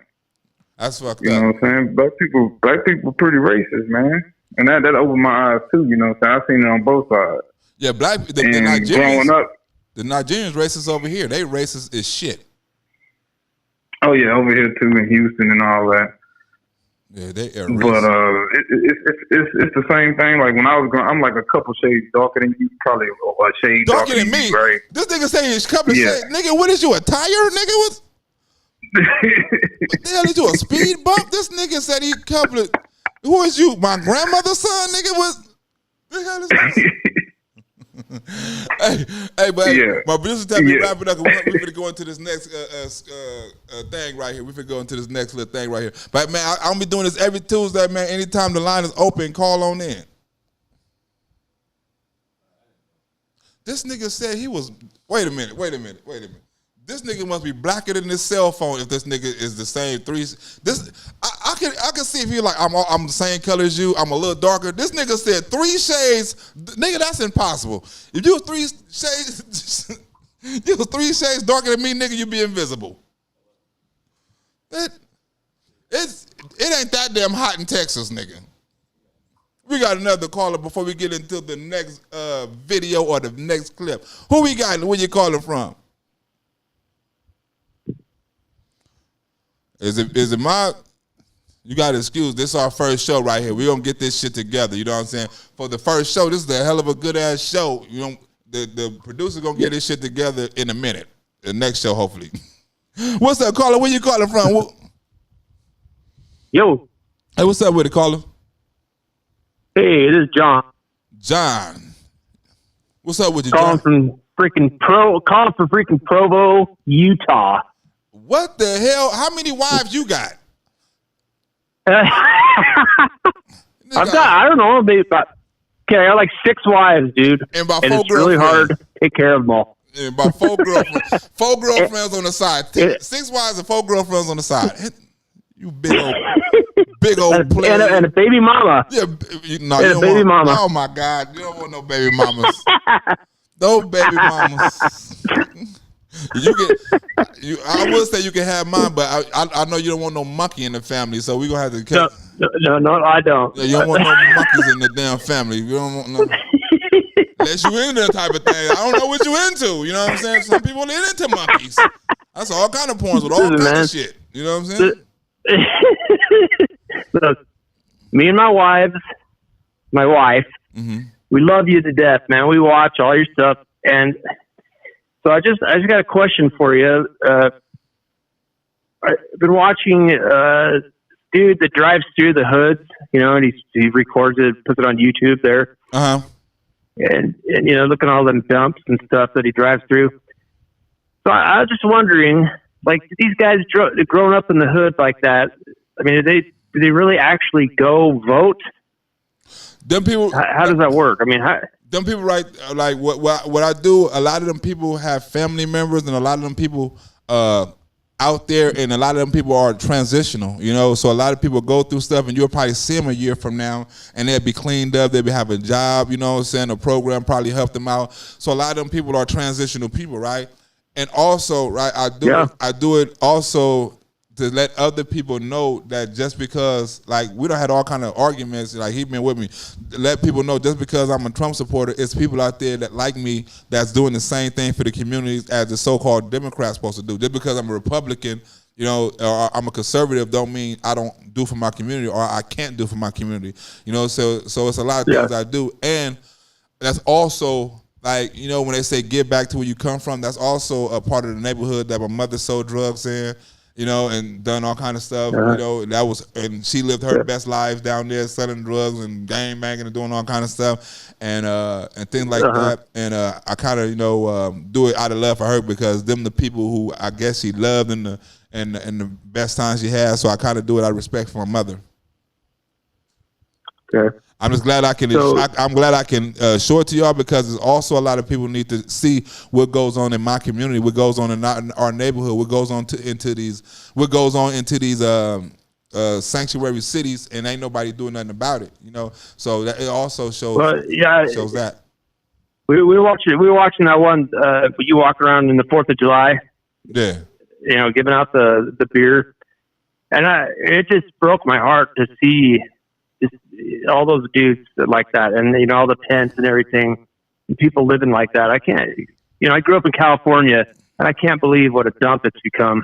That's fucked up. You know what I'm saying? Black people pretty racist, man. And that opened my eyes too, you know what I'm saying? I seen it on both sides. Yeah, the Nigerians, growing up, the Nigerians racist over here. They racist as shit. Oh yeah, over here too in Houston and all that. Yeah, they are racist. But it's the same thing. Like when I was growing, I'm like a couple shades darker than you, probably a shade darker than me. Right? This nigga saying he's a couple of shades. Nigga, what is you, a tire? Nigga, what the hell is you, a speed bump? This nigga said he couple of. Who is you? My grandmother's son, nigga? What the hell is this? Hey, my producer tell me to wrap it up. We're gonna go into this next thing right here. We're gonna go into this next little thing right here. But man, I'm gonna be doing this every Tuesday, man. Anytime the line is open, call on in. This nigga said he was. Wait a minute. This nigga must be blacker than his cell phone if this nigga is the same three. I can see if he like I'm the same color as you. I'm a little darker. This nigga said 3 shades. Nigga, that's impossible. If you was 3 shades, you was 3 shades darker than me, nigga, you be invisible. It ain't that damn hot in Texas, nigga. We got another caller before we get into the next video or the next clip. Who we got? Where you calling from? Is it my? You got to excuse. This is our first show right here. We're going to get this shit together. You know what I'm saying? For the first show, this is a hell of a good-ass show. You know, the producer's going to get this shit together in a minute. The next show, hopefully. What's up, caller? Where you calling from? Yo. Hey, what's up with it, caller? Hey, it is John. John. What's up with you, John? Calling from freaking Provo, Utah. What the hell? How many wives you got? I don't know, maybe I got like 6 wives, dude. And it's really hard to take care of them all. And about 4 girlfriends. 4 girlfriends on the side. 6 wives and 4 girlfriends on the side. You big old player. And a baby mama. Yeah, baby mama. Oh my God. You don't want no baby mamas. No baby mamas. I will say you can have mine, but I know you don't want no monkey in the family, so we're gonna have to. No, I don't. Yeah, you don't want no monkeys in the damn family. You don't want no. Unless you into that type of thing, I don't know what you into. You know what I'm saying? Some people are into monkeys. That's all kind of porns with all kinds of shit. You know what I'm saying? Look, me and my wife, we love you to death, man. We watch all your stuff, and so I just got a question for you. I've been watching dude that drives through the hoods, you know, and he records it, puts it on YouTube there. And you know, looking at all them dumps and stuff that he drives through. So I was just wondering, like, these guys growing up in the hood like that, I mean, do they really actually go vote? Them people. How does that work? I mean, them people, right? Like what I do. A lot of them people have family members, and a lot of them people out there, and a lot of them people are transitional. You know, so a lot of people go through stuff, and you'll probably see them a year from now, and they'll be cleaned up. They'll be having a job. You know what I'm saying? A program probably helped them out. So a lot of them people are transitional people, right? And also, right, I do it also to let other people know that just because, like, we done had all kind of arguments, like, he been with me, let people know just because I'm a Trump supporter, it's people out there that like me that's doing the same thing for the communities as the so-called Democrats supposed to do. Just because I'm a Republican, you know, or I'm a conservative don't mean I don't do for my community or I can't do for my community. You know, so it's a lot of things I do. And that's also, like, you know, when they say get back to where you come from, that's also a part of the neighborhood that my mother sold drugs in. you know, and done all kind of stuff, you know, and she lived her best lives down there selling drugs and gang banging and doing all kind of stuff and things like that. And I kind of, you know, do it out of love for her because them the people who I guess she loved and the best time she had. So I kind of do it out of respect for my mother. Okay. I'm just glad I can. I'm glad I can show it to y'all because there's also a lot of people need to see what goes on in my community, what goes on in our neighborhood, what goes on into these sanctuary cities, and ain't nobody doing nothing about it. You know, so that it also shows. Shows that. We were watching that one. You walk around in the 4th of July. Yeah. You know, giving out the beer, and it just broke my heart to see. Just all those dudes like that, and you know all the tents and everything, and people living like that. I can't. You know, I grew up in California, and I can't believe what a dump it's become.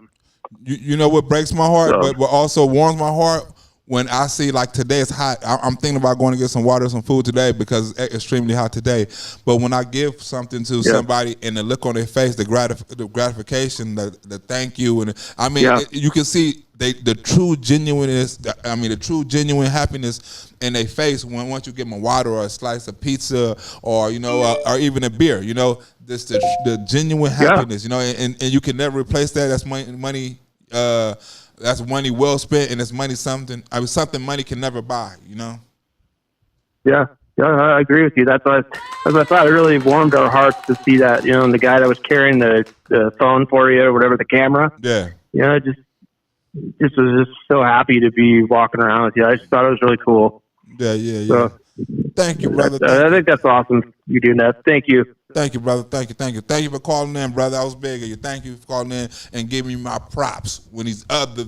You know what breaks my heart, but what also warms my heart when I see like today it's hot. I'm thinking about going to get some water, some food today because it's extremely hot today. But when I give something to somebody and the look on their face, the gratification, the thank you, and I mean you can see. The true genuineness, the true genuine happiness in their face once you give them a water or a slice of pizza or, you know, or even a beer, you know, this the genuine happiness, you know, and you can never replace that. That's money, that's money well spent, and it's something money can never buy, you know? Yeah, I agree with you. That's why I thought it really warmed our hearts to see that, you know, and the guy that was carrying the phone for you or whatever, the camera. Yeah. You know, just was just so happy to be walking around with you. I just thought it was really cool. Yeah. So, thank you, brother. I think that's awesome. You doing that. Thank you. Thank you, brother. Thank you. Thank you for calling in, brother. I was big of you. Thank you for calling in and giving me my props when these other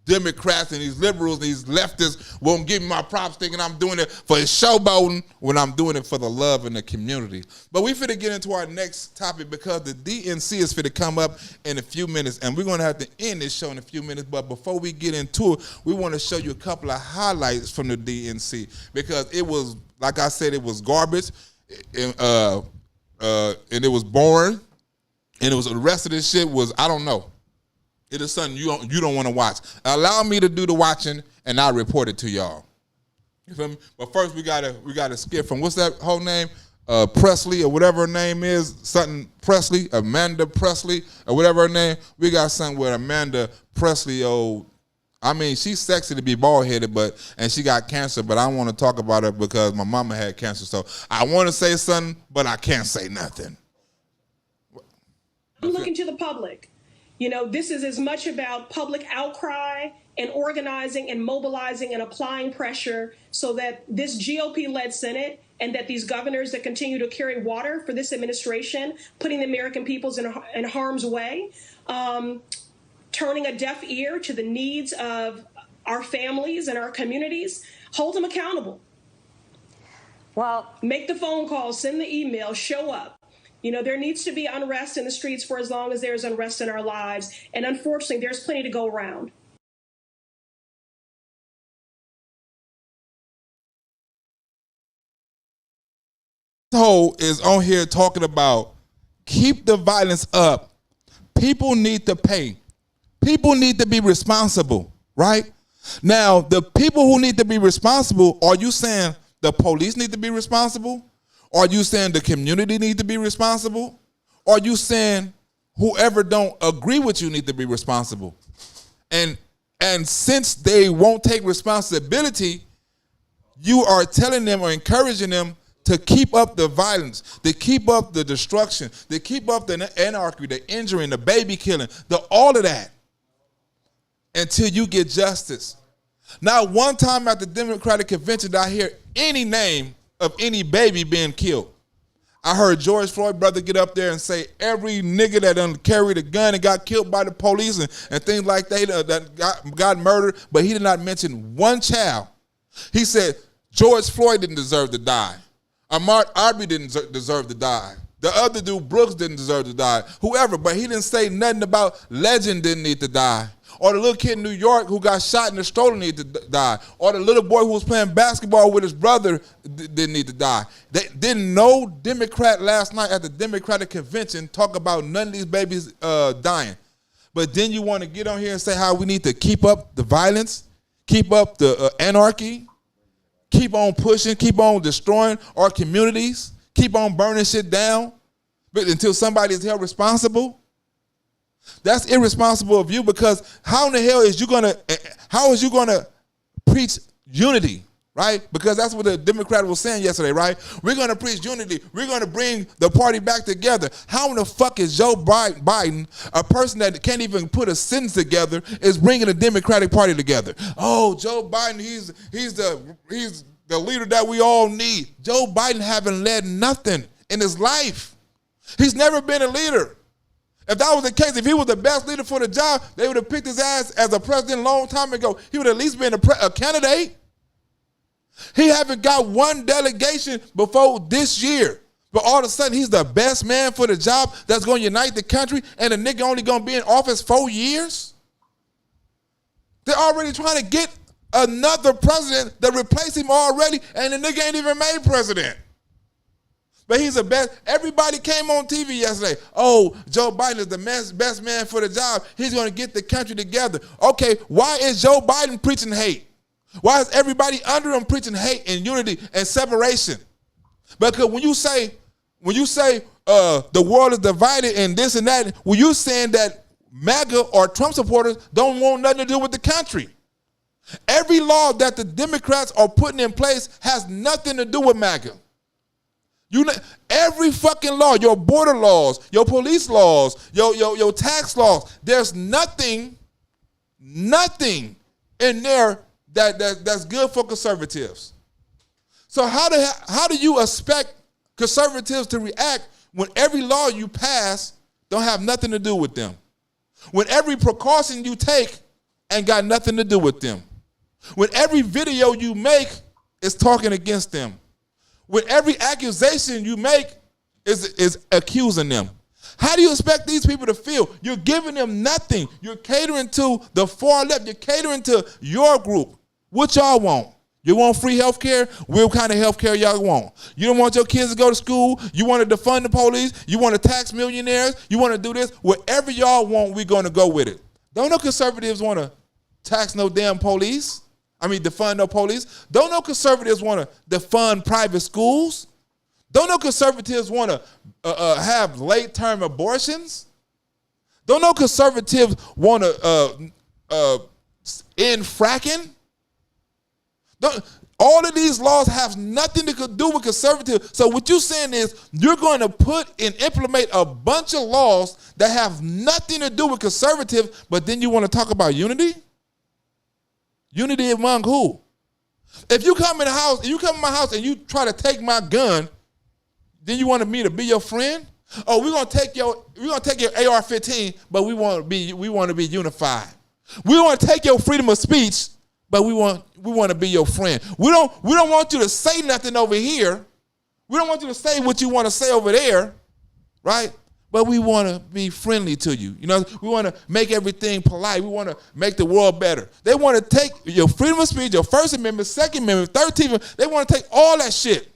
Democrats and these liberals, these leftists won't give me my props thinking I'm doing it for showboating when I'm doing it for the love in the community. But we finna get into our next topic because the DNC is finna come up in a few minutes and we're gonna have to end this show in a few minutes. But before we get into it, we wanna show you a couple of highlights from the DNC because it was, like I said, it was garbage and it was boring and it was the rest of this shit was, I don't know. It is something you don't want to watch. Allow me to do the watching, and I'll report it to y'all. You feel me? But first, we gotta skip from what's that whole name? Presley or whatever her name is, something Presley, Amanda Presley or whatever her name. We got something with Amanda Presley. I mean, she's sexy to be bald headed, and she got cancer. But I don't want to talk about her because my mama had cancer. So I want to say something, but I can't say nothing. I'm looking to the public. You know, this is as much about public outcry and organizing and mobilizing and applying pressure so that this GOP-led Senate and that these governors that continue to carry water for this administration, putting the American peoples in harm's way, turning a deaf ear to the needs of our families and our communities, hold them accountable. Well, make the phone calls, send the email, show up. You know, there needs to be unrest in the streets for as long as there's unrest in our lives. And unfortunately, there's plenty to go around. Ho is on here talking about keep the violence up. People need to pay. People need to be responsible, right? Now, the people who need to be responsible, are you saying the police need to be responsible? Are you saying the community need to be responsible? Are you saying whoever don't agree with you need to be responsible? And since they won't take responsibility, you are telling them or encouraging them to keep up the violence, to keep up the destruction, to keep up the anarchy, the injuring, the baby killing, all of that until you get justice. Not one time at the Democratic convention did I hear any name of any baby being killed. I heard George Floyd brother get up there and say every nigga that done carried a gun and got killed by the police and things like that got murdered, but he did not mention one child. He said George Floyd didn't deserve to die. Ahmaud Arbery didn't deserve to die. The other dude, Brooks, didn't deserve to die. Whoever, but he didn't say nothing about Legend didn't need to die. Or the little kid in New York who got shot in the stroller needed to die. Or the little boy who was playing basketball with his brother didn't need to die. Didn't no Democrat last night at the Democratic convention talk about none of these babies dying. But then you want to get on here and say how we need to keep up the violence, keep up the anarchy, keep on pushing, keep on destroying our communities, keep on burning shit down, but until somebody is held responsible. That's irresponsible of you, because how in the hell is you gonna preach unity, right? Because that's what the Democrat was saying yesterday, right? We're gonna preach unity. We're gonna bring the party back together. How in the fuck is Joe Biden, a person that can't even put a sentence together, is bringing the Democratic Party together? Oh, Joe Biden, he's the leader that we all need. Joe Biden haven't led nothing in his life. He's never been a leader. If that was the case, if he was the best leader for the job, they would have picked his ass as a president a long time ago. He would have at least been a candidate. He haven't got one delegation before this year. But all of a sudden, he's the best man for the job that's going to unite the country, and the nigga only going to be in office 4 years? They're already trying to get another president that replaced him already, and the nigga ain't even made president. But he's the best. Everybody came on TV yesterday. Oh, Joe Biden is the best man for the job. He's going to get the country together. Okay, why is Joe Biden preaching hate? Why is everybody under him preaching hate and unity and separation? Because when you say the world is divided and this and that, well, you're saying that MAGA or Trump supporters don't want nothing to do with the country. Every law that the Democrats are putting in place has nothing to do with MAGA. Every fucking law, your border laws, your police laws, your tax laws, there's nothing in there that's good for conservatives. So how do you expect conservatives to react when every law you pass don't have nothing to do with them? When every precaution you take ain't got nothing to do with them? When every video you make is talking against them? When every accusation you make is accusing them? How do you expect these people to feel? You're giving them nothing. You're catering to the far left. You're catering to your group. What y'all want? You want free health care? What kind of health care y'all want? You don't want your kids to go to school? You want to defund the police? You want to tax millionaires? You want to do this? Whatever y'all want, we're going to go with it. Don't no conservatives want to tax no damn police. Defund no police. Don't no conservatives want to defund private schools. Don't no conservatives want to have late-term abortions. Don't no conservatives want to end fracking. All of these laws have nothing to do with conservatives. So what you're saying is you're going to put and implement a bunch of laws that have nothing to do with conservatives, but then you want to talk about unity? Unity among who? If you come in my house and you try to take my gun, then you want me to be your friend? Oh, we're gonna take your AR-15, but we want to be unified. We want to take your freedom of speech, but we want to be your friend. We don't want you to say nothing over here. We don't want you to say what you want to say over there, right? But we want to be friendly to you. We want to make everything polite. We want to make the world better. They want to take your freedom of speech, your First Amendment, Second Amendment, 13th Amendment. They want to take all that shit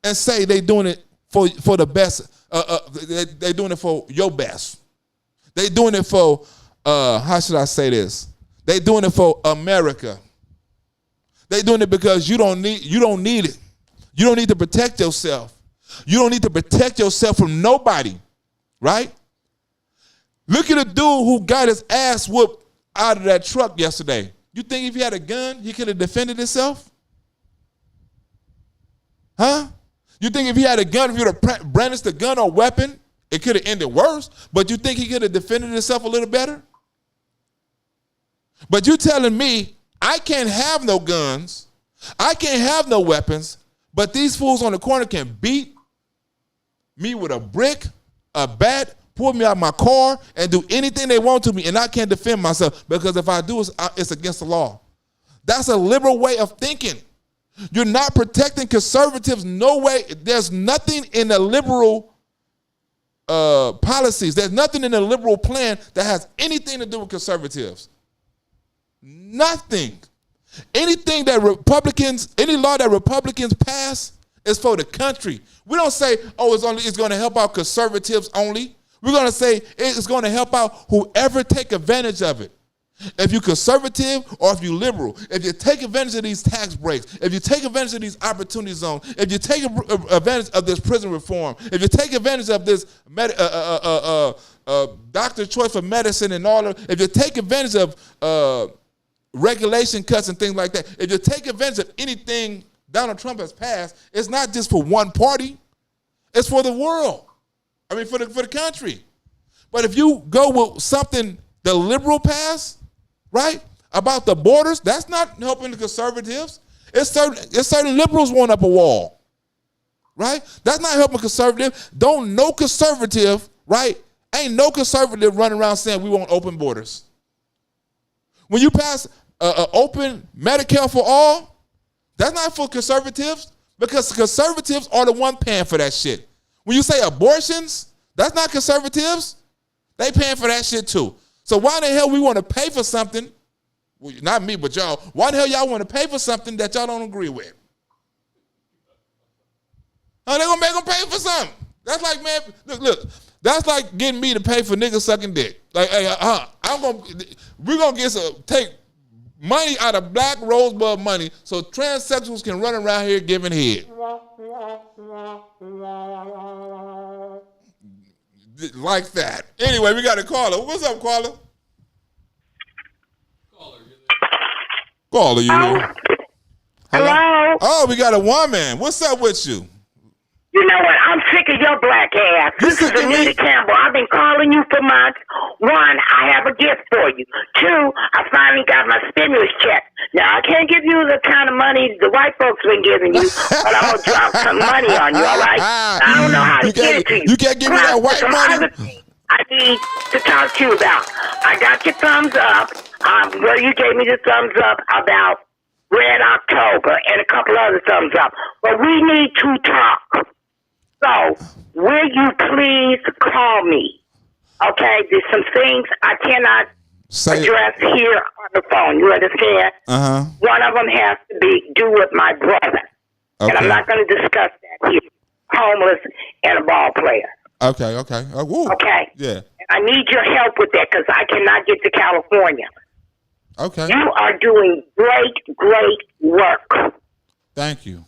and say they doing it for the best. They doing it for your best. They doing it for how should I say this? They doing it for America. They doing it because you don't need it. You don't need to protect yourself. You don't need to protect yourself from nobody, right? Look at the dude who got his ass whooped out of that truck yesterday. You think if he had a gun, he could have defended himself? Huh? You think if he had a gun, if he would have brandished a gun or weapon, it could have ended worse, but you think he could have defended himself a little better? But you telling me I can't have no guns, I can't have no weapons, but these fools on the corner can beat me with a brick, a bat, pull me out of my car, and do anything they want to me, and I can't defend myself because if I do, it's against the law. That's a liberal way of thinking. You're not protecting conservatives. No way. There's nothing in the liberal policies. There's nothing in the liberal plan that has anything to do with conservatives. Nothing. Any law that Republicans pass is for the country. We don't say, oh, it's going to help out conservatives only. We're going to say it's going to help out whoever take advantage of it. If you're conservative or if you're liberal, if you take advantage of these tax breaks, if you take advantage of these opportunity zones, if you take advantage of this prison reform, if you take advantage of this doctor's choice for medicine and all of, if you take advantage of regulation cuts and things like that, if you take advantage of anything Donald Trump has passed, it's not just for one party, it's for the world. I mean, for the country. But if you go with something the liberal passed, right, about the borders, that's not helping the conservatives. It's certain liberals want up a wall, right? That's not helping conservative. Don't no conservative, right? Ain't no conservative running around saying we want open borders. When you pass open Medicare for all, that's not for conservatives, because conservatives are the one paying for that shit. When you say abortions, that's not conservatives. They paying for that shit too. So why the hell we want to pay for something, well, not me, but y'all, why the hell y'all want to pay for something that y'all don't agree with? Oh, they gonna make them pay for something. That's like, man, look, that's like getting me to pay for niggas sucking dick. Like, hey, we're gonna take money out of Black Rosebud money so transsexuals can run around here giving head. Like that. Anyway, we got a caller. What's up, caller? Caller, you here? Hello? Oh, we got a woman. What's up with you? You know what? I'm sick of your black ass. This is Anita Campbell. I've been calling you for months. One, I have a gift for you. Two, I finally got my stimulus check. Now, I can't give you the kind of money the white folks been giving you, but I'm going to drop some money on you, all right? I don't know how to get it to you. You can't give me that white money? I need to talk to you about. I got your thumbs up, where you gave me the thumbs up about Red October and a couple other thumbs up. But we need to talk. So, will you please call me? Okay, there's some things I cannot address here on the phone. You understand? Uh-huh. One of them has to do with my brother. Okay. And I'm not going to discuss that here. Homeless and a ball player. Okay. Okay. Yeah. I need your help with that because I cannot get to California. Okay. You are doing great work. Thank you.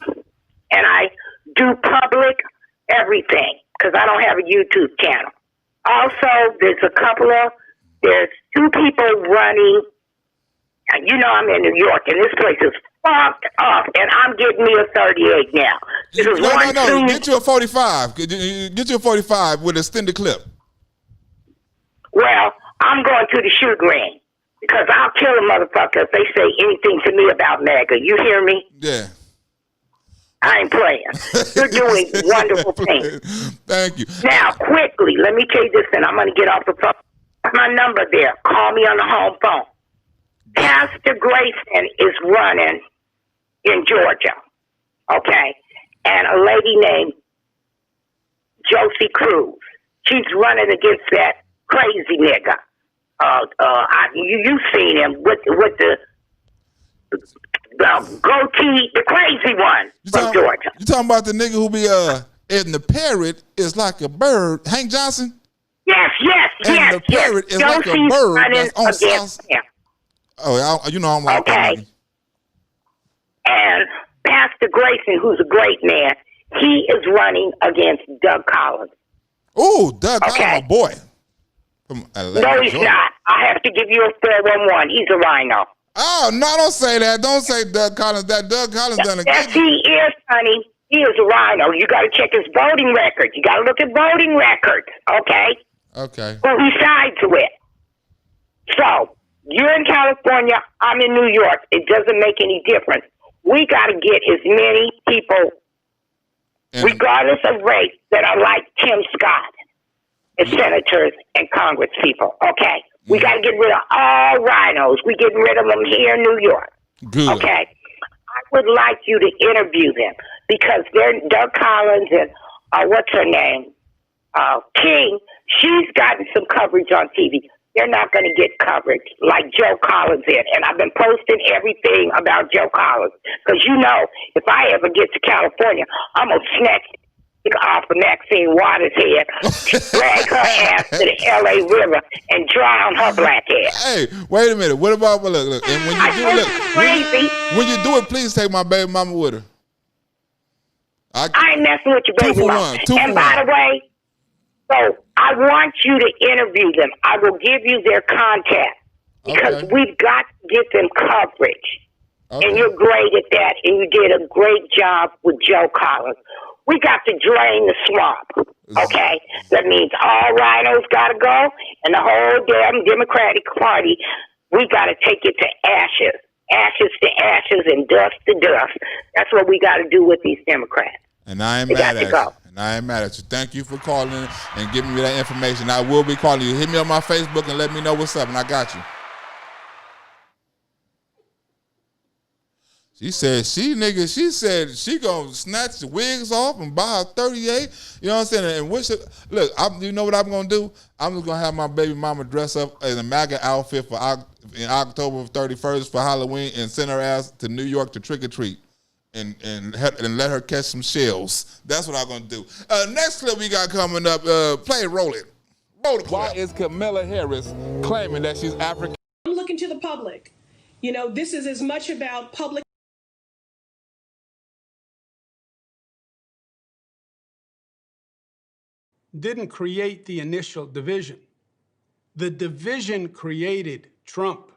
And I do public everything because I don't have a YouTube channel. Also, there's two people running. You know I'm in New York, and this place is fucked up, and I'm getting me a 38 now. This is No. Get you a 45. Get you a 45 with a extended clip. Well, I'm going to the shoot range because I'll kill a motherfucker if they say anything to me about MAGA. You hear me? Yeah. I ain't playing. You're doing wonderful things. Thank you. Now, quickly, let me tell you this, and I'm going to get off the phone. My number there. Call me on the home phone. Pastor Grayson is running in Georgia, okay? And a lady named Josie Cruz. She's running against that crazy nigga. You've seen him with the goatee, the crazy one from Georgia. You talking about the nigga who be and the parrot is like a bird, Hank Johnson? Yes. And the parrot is like a bird that's on South. Oh, you know I'm like okay. And Pastor Grayson, who's a great man, he is running against Doug Collins. Oh, Doug Collins, boy. From Atlanta, no, he's Georgia. not. I have to give you a 411. He's a rhino. Oh, no, don't say that. Don't say Doug Collins. That Doug Collins done a Yes, he is, honey. He is a rhino. You got to check his voting records. You got to look at voting records, okay? Okay. Who he sides with. So, you're in California. I'm in New York. It doesn't make any difference. We got to get as many people, regardless of race, that are like Tim Scott, as senators and Congress people, okay? We got to get rid of all rhinos. We're getting rid of them here in New York. Good. Okay? I would like you to interview them because they're Doug Collins and what's her name? King. She's gotten some coverage on TV. They're not going to get coverage like Joe Collins did. And I've been posting everything about Joe Collins because, you know, if I ever get to California, I'm going to snatch off of Maxine Waters' head, drag her ass to the L.A. River, and drown her black ass. Hey, wait a minute. What about look? And when you do it, crazy. When you do it, please take my baby mama with her. I ain't messing with your baby mama. And by the way, so I want you to interview them. I will give you their contact because we've got to get them coverage. Okay. And you're great at that, and you did a great job with Joe Collins. We got to drain the swamp, okay? That means all rhinos got to go, and the whole damn Democratic Party, we got to take it to ashes. Ashes to ashes and dust to dust. That's what we got to do with these Democrats. And I ain't mad at you. And I ain't mad at you. Thank you for calling and giving me that information. I will be calling you. Hit me on my Facebook and let me know what's up, and I got you. She said she gonna snatch the wigs off and buy a 38. You know what I'm saying? And look, you know what I'm gonna do? I'm just gonna have my baby mama dress up in a MAGA outfit in October 31st for Halloween and send her ass to New York to trick or treat and let her catch some shells. That's what I'm gonna do. Next clip we got coming up. Play it, roll it. Roll the clip. Why is Kamala Harris claiming that she's African? I'm looking to the public. You know, this is as much about public. Didn't create the initial division. The division created Trump.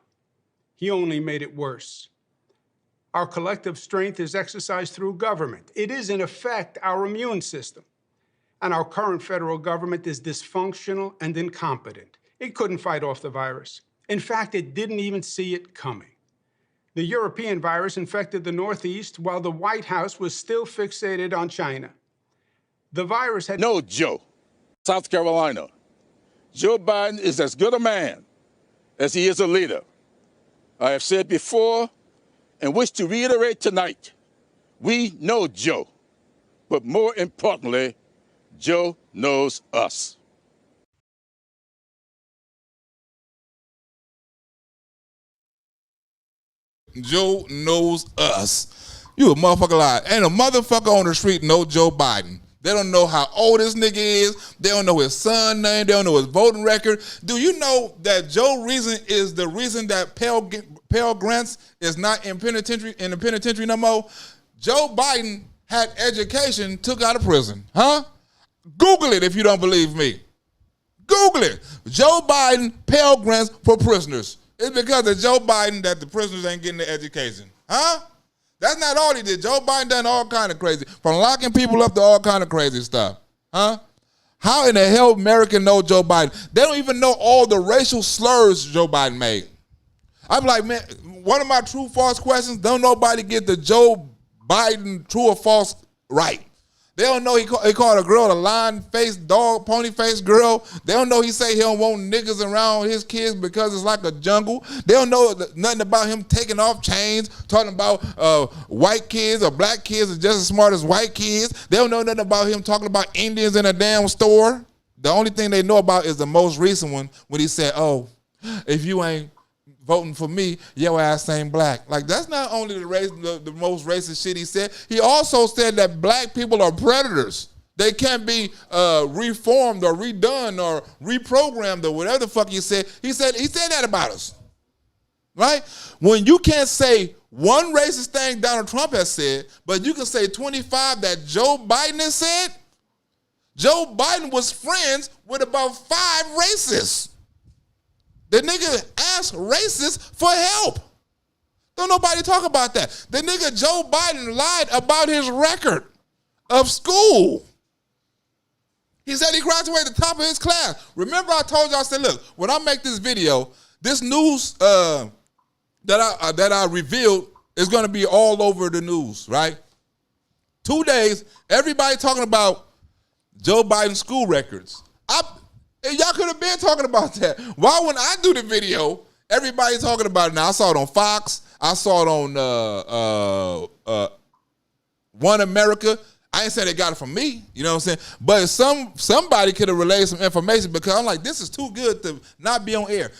He only made it worse. Our collective strength is exercised through government. It is, in effect, our immune system. And our current federal government is dysfunctional and incompetent. It couldn't fight off the virus. In fact, it didn't even see it coming. The European virus infected the Northeast while the White House was still fixated on China. The virus had no Joe. South Carolina. Joe Biden is as good a man as he is a leader. I have said before and wish to reiterate tonight, we know Joe, but more importantly, Joe knows us. Joe knows us. You a motherfucker lie. Ain't a motherfucker on the street know Joe Biden. They don't know how old this nigga is. They don't know his son's name. They don't know his voting record. Do you know that Joe Reason is the reason that Pell Grants is not in the penitentiary no more? Joe Biden had education, took out of prison. Huh? Google it if you don't believe me. Google it. Joe Biden, Pell Grants for prisoners. It's because of Joe Biden that the prisoners ain't getting the education. Huh? That's not all he did. Joe Biden done all kind of crazy. From locking people up to all kind of crazy stuff. Huh? How in the hell America know Joe Biden? They don't even know all the racial slurs Joe Biden made. I'm like, man, one of my true false questions, don't nobody get the Joe Biden true or false right. They don't know he called a girl a lion-faced dog, pony-faced girl. They don't know he say he don't want niggas around his kids because it's like a jungle. They don't know nothing about him taking off chains, talking about white kids or black kids are just as smart as white kids. They don't know nothing about him talking about Indians in a damn store. The only thing they know about is the most recent one when he said, oh, if you ain't voting for me, your ass ain't black. Like, that's not only the most racist shit he said. He also said that black people are predators. They can't be reformed or redone or reprogrammed or whatever the fuck he said. He said that about us. Right? When you can't say one racist thing Donald Trump has said, but you can say 25 that Joe Biden has said, Joe Biden was friends with about 5 racists. The nigga asked racists for help. Don't nobody talk about that. The nigga Joe Biden lied about his record of school. He said he graduated at the top of his class. Remember I told you, I said, look, when I make this video, this news that I revealed is going to be all over the news, right? 2 days, everybody talking about Joe Biden's school records. Y'all could have been talking about that. Why when I do the video, everybody's talking about it now? I saw it on Fox. I saw it on One America. I ain't saying they got it from me, you know what I'm saying? But somebody could have relayed some information because I'm like, this is too good to not be on air.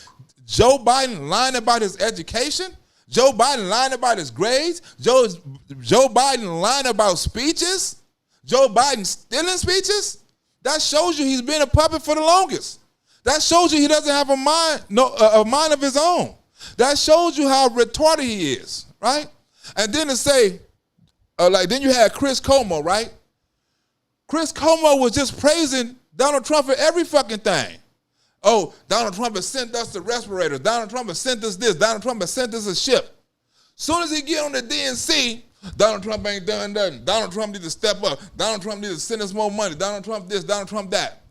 Joe Biden lying about his education? Joe Biden lying about his grades? Joe Biden lying about speeches? Joe Biden stealing speeches? That shows you he's been a puppet for the longest. That shows you he doesn't have a mind of his own. That shows you how retarded he is, right? And then to say, then you had Chris Cuomo, right? Chris Cuomo was just praising Donald Trump for every fucking thing. Oh, Donald Trump has sent us the respirators. Donald Trump has sent us this. Donald Trump has sent us a ship. Soon as he get on the DNC, Donald Trump ain't done nothing. Donald Trump needs to step up. Donald Trump needs to send us more money. Donald Trump this, Donald Trump that,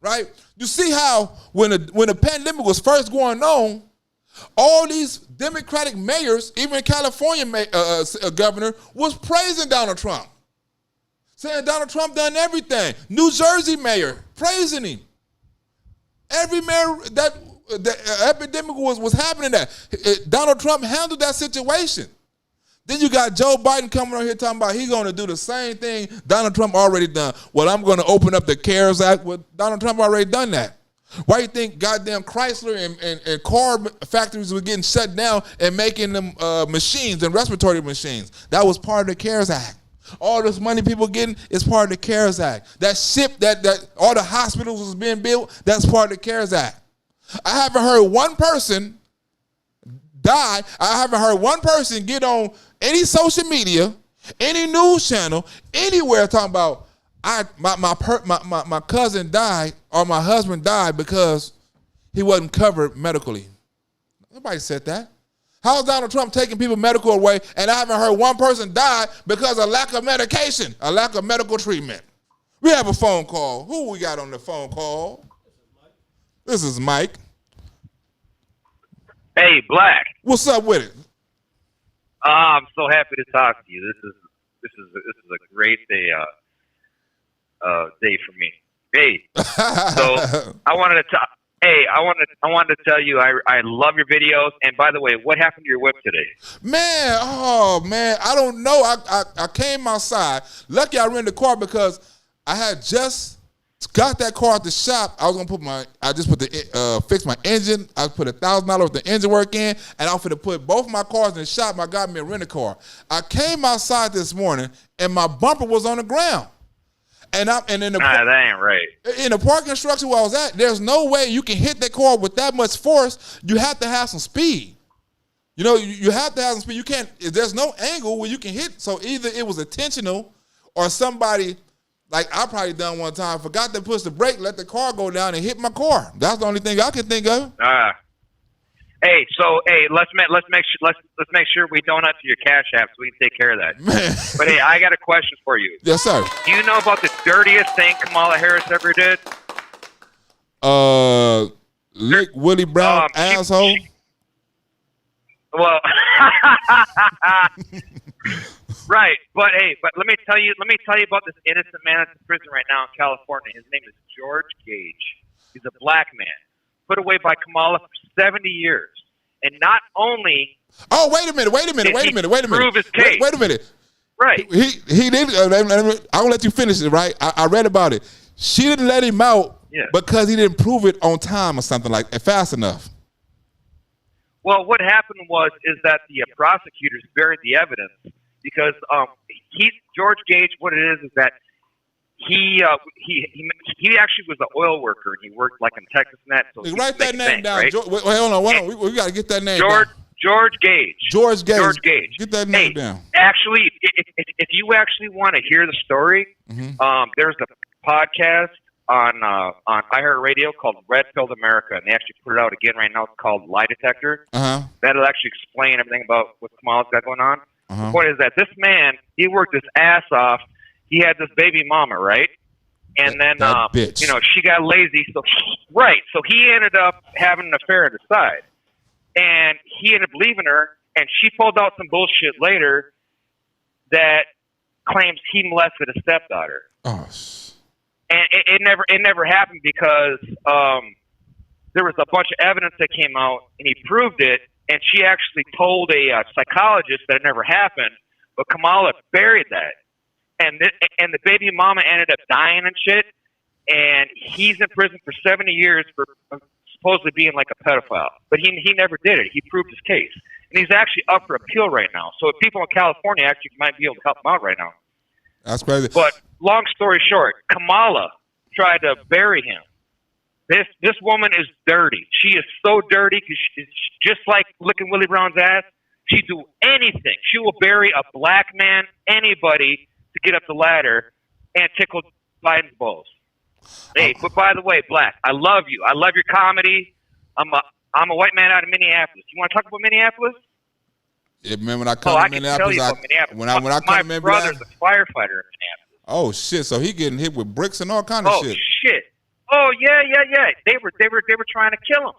right? You see how when the pandemic was first going on, all these Democratic mayors, even California governor, was praising Donald Trump, saying Donald Trump done everything. New Jersey mayor praising him. Every mayor that the epidemic was happening, Donald Trump handled that situation. Then you got Joe Biden coming on here talking about he's going to do the same thing Donald Trump already done. Well, I'm going to open up the CARES Act. Well, Donald Trump already done that. Why do you think goddamn Chrysler and car factories were getting shut down and making them machines and respiratory machines? That was part of the CARES Act. All this money people getting is part of the CARES Act. That ship that all the hospitals was being built, that's part of the CARES Act. I haven't heard one person die. I haven't heard one person get on any social media, any news channel, anywhere talking about my cousin died or my husband died because he wasn't covered medically. Nobody said that. How is Donald Trump taking people medical away and I haven't heard one person die because of lack of medication, a lack of medical treatment? We have a phone call. Who we got on the phone call? This is Mike. Hey, Blaq. What's up with it? I'm so happy to talk to you. This is a great day for me. Hey, so I wanted to talk. Hey, I wanted to tell you I love your videos. And by the way, what happened to your whip today? Man, I don't know. I came outside. Lucky I rented the car because I had just got that car at the shop. I was gonna fix my engine. I put $1,000 worth of engine work in, and I was gonna put both my cars in the shop. I got me a rental car. I came outside this morning, and my bumper was on the ground. And that ain't right. In the parking structure where I was at, there's no way you can hit that car with that much force. You have to have some speed. You know, you have to have some speed. You can't. There's no angle where you can hit. So either it was intentional, or somebody, like I probably done one time, forgot to push the brake, let the car go down, and hit my car. That's the only thing I can think of. Hey, let's make sure we don't enter your cash app so we can take care of that. Man. But hey, I got a question for you. Yes, sir. Do you know about the dirtiest thing Kamala Harris ever did? Lick Willie Brown asshole. Well, right. But let me tell you about this innocent man that's in prison right now in California. His name is George Gage. He's a black man, put away by Kamala for 70 years. And not only... Oh, wait a minute. Prove his case. Wait a minute. Right. He did... I'll let you finish it, right? I read about it. She didn't let him out because he didn't prove it on time or something like that, fast enough. Well, what happened is that the prosecutors buried the evidence because George Gage, what it is that he actually was an oil worker, and he worked like in Texas Net. So write that name down. Right? Wait, hold on. We got to get that name down. George Gage. George Gage. Get that name down. Actually, if you actually want to hear the story, there's a podcast on iHeartRadio called Red Pilled America, and they actually put it out again right now. It's called Lie Detector. That'll actually explain everything about what Kamala's got going on. The point is that this man, he worked his ass off. He had this baby mama, right? And then, she got lazy. So he ended up having an affair on the side. And he ended up leaving her, and she pulled out some bullshit later that claims he molested a stepdaughter. Oh. And it never happened because there was a bunch of evidence that came out, and he proved it, and she actually told a psychologist that it never happened, but Kamala buried that. And the baby mama ended up dying and shit, and he's in prison for 70 years for supposedly being like a pedophile. But he never did it. He proved his case. And he's actually up for appeal right now. So if people in California actually might be able to help him out right now. That's crazy. But long story short, Kamala tried to bury him. This woman is dirty. She is so dirty because she's just like licking Willie Brown's ass. She'd do anything. She will bury a black man, anybody, to get up the ladder and tickle Biden's balls. Hey, but by the way, Blaq, I love you. I love your comedy. I'm a white man out of Minneapolis. You want to talk about Minneapolis? Yeah, man, when I come to Minneapolis, when I come to Minneapolis, my brother's a firefighter in Minneapolis. Oh shit! So he getting hit with bricks and all kind of shit. Oh shit! Oh yeah. They were trying to kill him,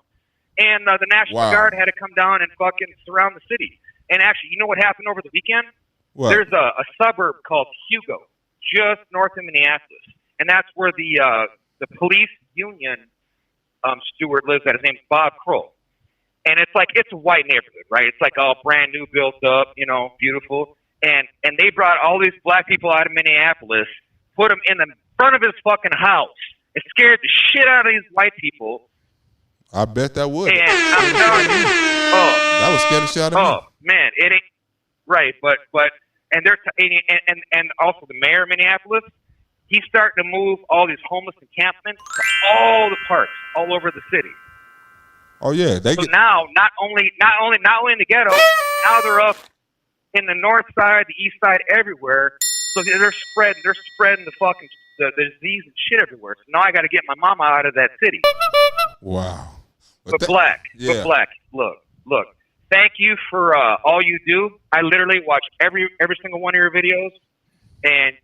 and the National Guard had to come down and fucking surround the city. And actually, you know what happened over the weekend? What? There's a suburb called Hugo, just north of Minneapolis, and that's where the police union steward lives at. His name's Bob Kroll. And it's a white neighborhood, right? It's like all brand new, built up, beautiful. And they brought all these black people out of Minneapolis, put them in the front of his fucking house, and scared the shit out of these white people. I bet that would. And I'm telling you, that would scare the shit out of me. Oh man, it ain't right. But and also the mayor of Minneapolis, he's starting to move all these homeless encampments to all the parks all over the city. Oh yeah, now not only in the ghetto, now they're up in the north side, the east side, everywhere. So they're spreading the fucking the disease and shit everywhere. So now I got to get my mama out of that city. Wow. But Blaq, look. Thank you for all you do. I literally watch every single one of your videos, and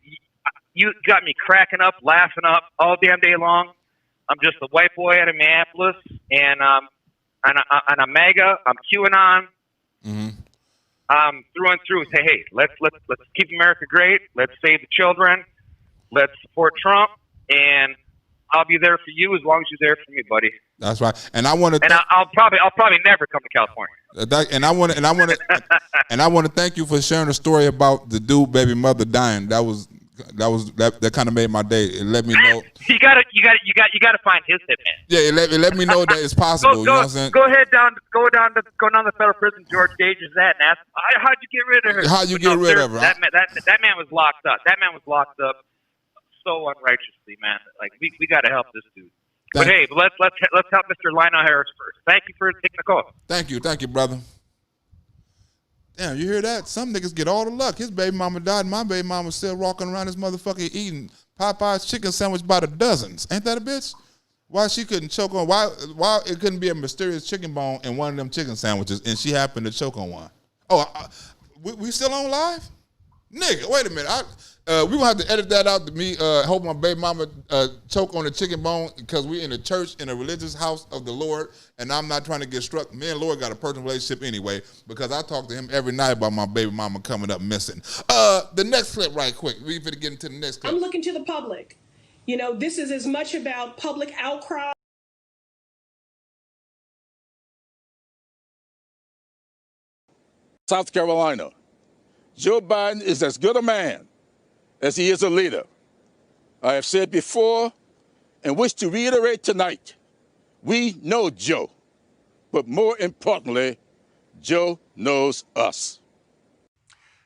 you got me cracking up, laughing up all damn day long. I'm just a white boy out of Minneapolis, and I'm MAGA. I'm QAnon. Mm-hmm. Through and through. Say, hey, let's keep America great. Let's save the children. Let's support Trump, and I'll be there for you as long as you're there for me, buddy. That's right. And I want to. And I'll probably never come to California. And I want to thank you for sharing the story about the dude baby mother dying. That kind of made my day. It let me know. You gotta find his hitman. Yeah, it let me know that it's possible. You know what I'm saying? Go down the federal prison George Gage is at and ask how'd you get rid of her? How'd you get rid of her? That man was locked up. That man was locked up so unrighteously, man. Like we gotta help this dude. Let's help Mr. Lonnel Harris first. Thank you for taking the call. Thank you, brother. Damn, you hear that? Some niggas get all the luck. His baby mama died, and my baby mama still walking around this motherfucker eating Popeye's chicken sandwich by the dozens. Ain't that a bitch? Why she couldn't choke on? Why it couldn't be a mysterious chicken bone in one of them chicken sandwiches, and she happened to choke on one? Oh, we still on live? Nigga, wait a minute. We gonna have to edit that out to me. Hope my baby mama choke on the chicken bone because we in a church in a religious house of the Lord, and I'm not trying to get struck. Me and Lord got a personal relationship anyway because I talk to him every night about my baby mama coming up missing. The next clip, right quick. We finna get into the next clip. I'm looking to the public. This is as much about public outcry. South Carolina, Joe Biden is as good a man as he is a leader. I have said before and wish to reiterate tonight, we know Joe, but more importantly, Joe knows us.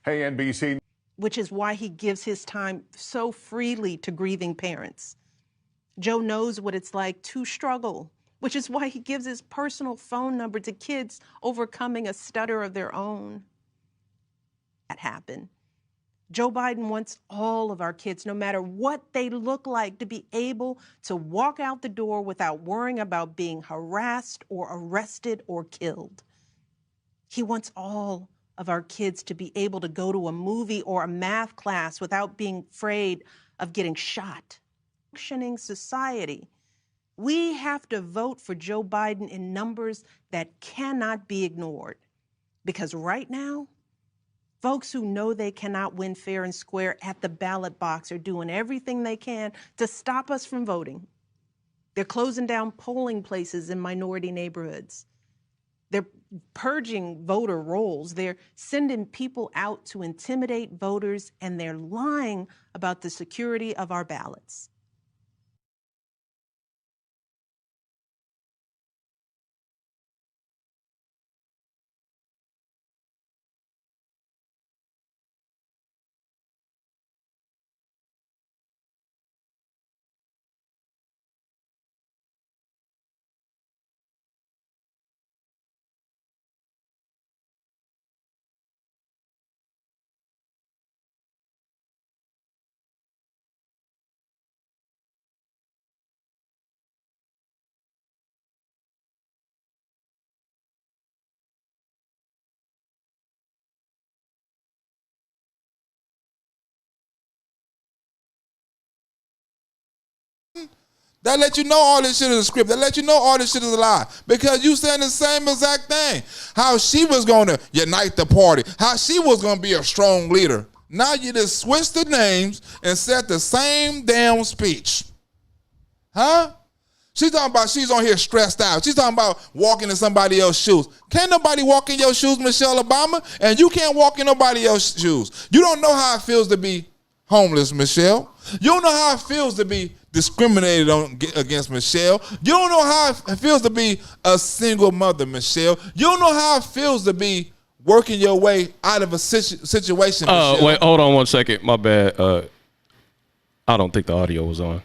Hey, NBC. Which is why he gives his time so freely to grieving parents. Joe knows what it's like to struggle, which is why he gives his personal phone number to kids overcoming a stutter of their own. That happened. Joe Biden wants all of our kids, no matter what they look like, to be able to walk out the door without worrying about being harassed or arrested or killed. He wants all of our kids to be able to go to a movie or a math class without being afraid of getting shot. Functioning society. We have to vote for Joe Biden in numbers that cannot be ignored. Because right now, folks who know they cannot win fair and square at the ballot box are doing everything they can to stop us from voting. They're closing down polling places in minority neighborhoods. They're purging voter rolls. They're sending people out to intimidate voters, and they're lying about the security of our ballots. That let you know all this shit is a script. That let you know all this shit is a lie. Because you saying the same exact thing. How she was going to unite the party. How she was going to be a strong leader. Now you just switched the names and said the same damn speech. Huh? She's talking about she's on here stressed out. She's talking about walking in somebody else's shoes. Can't nobody walk in your shoes, Michelle Obama, and you can't walk in nobody else's shoes. You don't know how it feels to be homeless, Michelle. You don't know how it feels to be discriminated against, Michelle. You don't know how it feels to be a single mother, Michelle. You don't know how it feels to be working your way out of a situation, Michelle. Wait, hold on one second. My bad. I don't think the audio was on.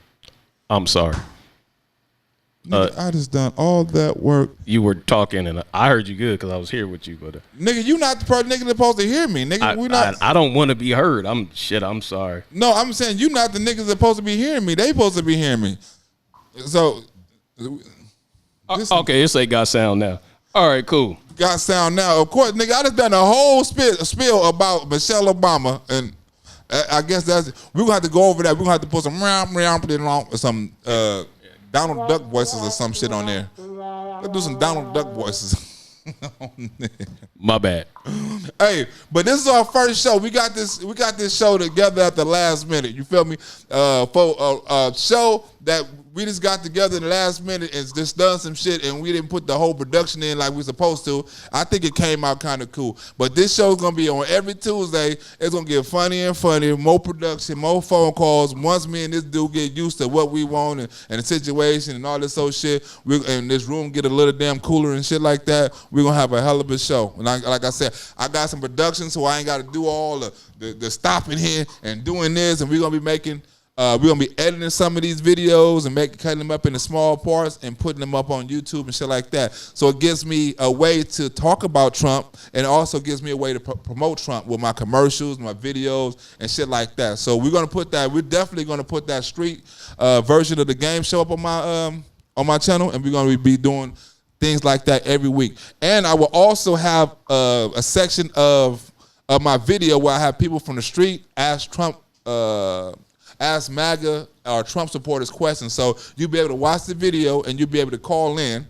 I'm sorry. Nigga, I just done all that work. You were talking, and I heard you good because I was here with you. But nigga, you not the person nigga that's supposed to hear me. Nigga, we not. I don't want to be heard. I'm sorry. No, I'm saying you not the niggas that's supposed to be hearing me. They supposed to be hearing me. So, okay, it's like got sound now. All right, cool. Got sound now. Of course, nigga, I just done a whole spiel about Michelle Obama, and I guess we're gonna have to go over that. We're gonna have to put some Donald Duck voices or some shit on there. Let's do some Donald Duck voices. My bad. Hey, but this is our first show. We got this show together at the last minute. You feel me? For a show that we just got together in the last minute and just done some shit, and we didn't put the whole production in like we supposed to. I think it came out kind of cool. But this show's gonna be on every Tuesday. It's gonna get funnier and funnier, more production, more phone calls. Once me and this dude get used to what we want and the situation and all this old shit, and this room get a little damn cooler and shit like that, we're gonna have a hell of a show. And like I said, I got some production, so I ain't got to do all the stopping here and doing this, and we're gonna be making. We're going to be editing some of these videos and cutting them up into small parts and putting them up on YouTube and shit like that. So it gives me a way to talk about Trump, and it also gives me a way to promote Trump with my commercials, my videos, and shit like that. So we're definitely going to put that street version of the game show up on my channel, and we're going to be doing things like that every week. And I will also have a section of my video where I have people from the street ask Trump ask MAGA or Trump supporters questions. So you'll be able to watch the video and you'll be able to call in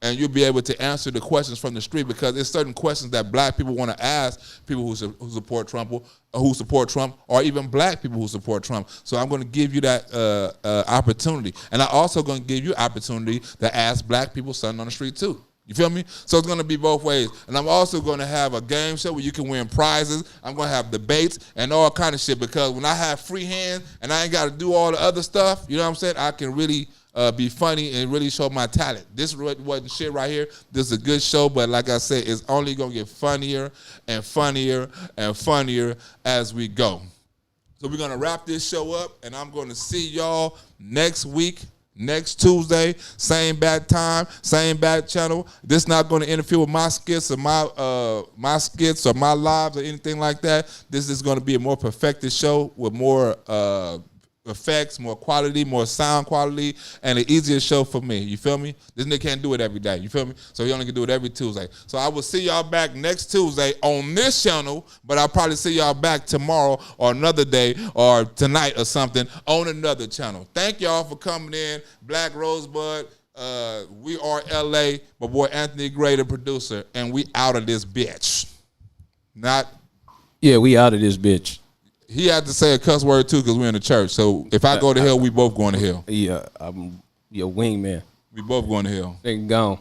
and you'll be able to answer the questions from the street, because there's certain questions that black people want to ask people who support Trump, or even black people who support Trump. So I'm going to give you that opportunity. And I'm also going to give you opportunity to ask black people something on the street too. You feel me? So it's going to be both ways. And I'm also going to have a game show where you can win prizes. I'm going to have debates and all kind of shit, because when I have free hands and I ain't got to do all the other stuff, you know what I'm saying, I can really be funny and really show my talent. This wasn't shit right here. This is a good show, but like I said, it's only going to get funnier and funnier and funnier as we go. So we're going to wrap this show up, and I'm going to see y'all next week. Next Tuesday, same bad time, same bad channel. This not going to interfere with my skits or my skits or my lives or anything like that. This is going to be a more perfected show with more effects, more quality, more sound quality, and an easier show for me. You feel me? This nigga can't do it every day. You feel me? So he only can do it every Tuesday. So I will see y'all back next Tuesday on this channel, but I'll probably see y'all back tomorrow or another day or tonight or something on another channel. Thank y'all for coming in. Blaq, Rosebud, we are LA. My boy Anthony Gray, the producer, and we out of this bitch. Yeah, we out of this bitch. He had to say a cuss word too because we're in the church. So if I go to hell, we both going to hell. Yeah, I'm your wingman. We both going to hell. They gone.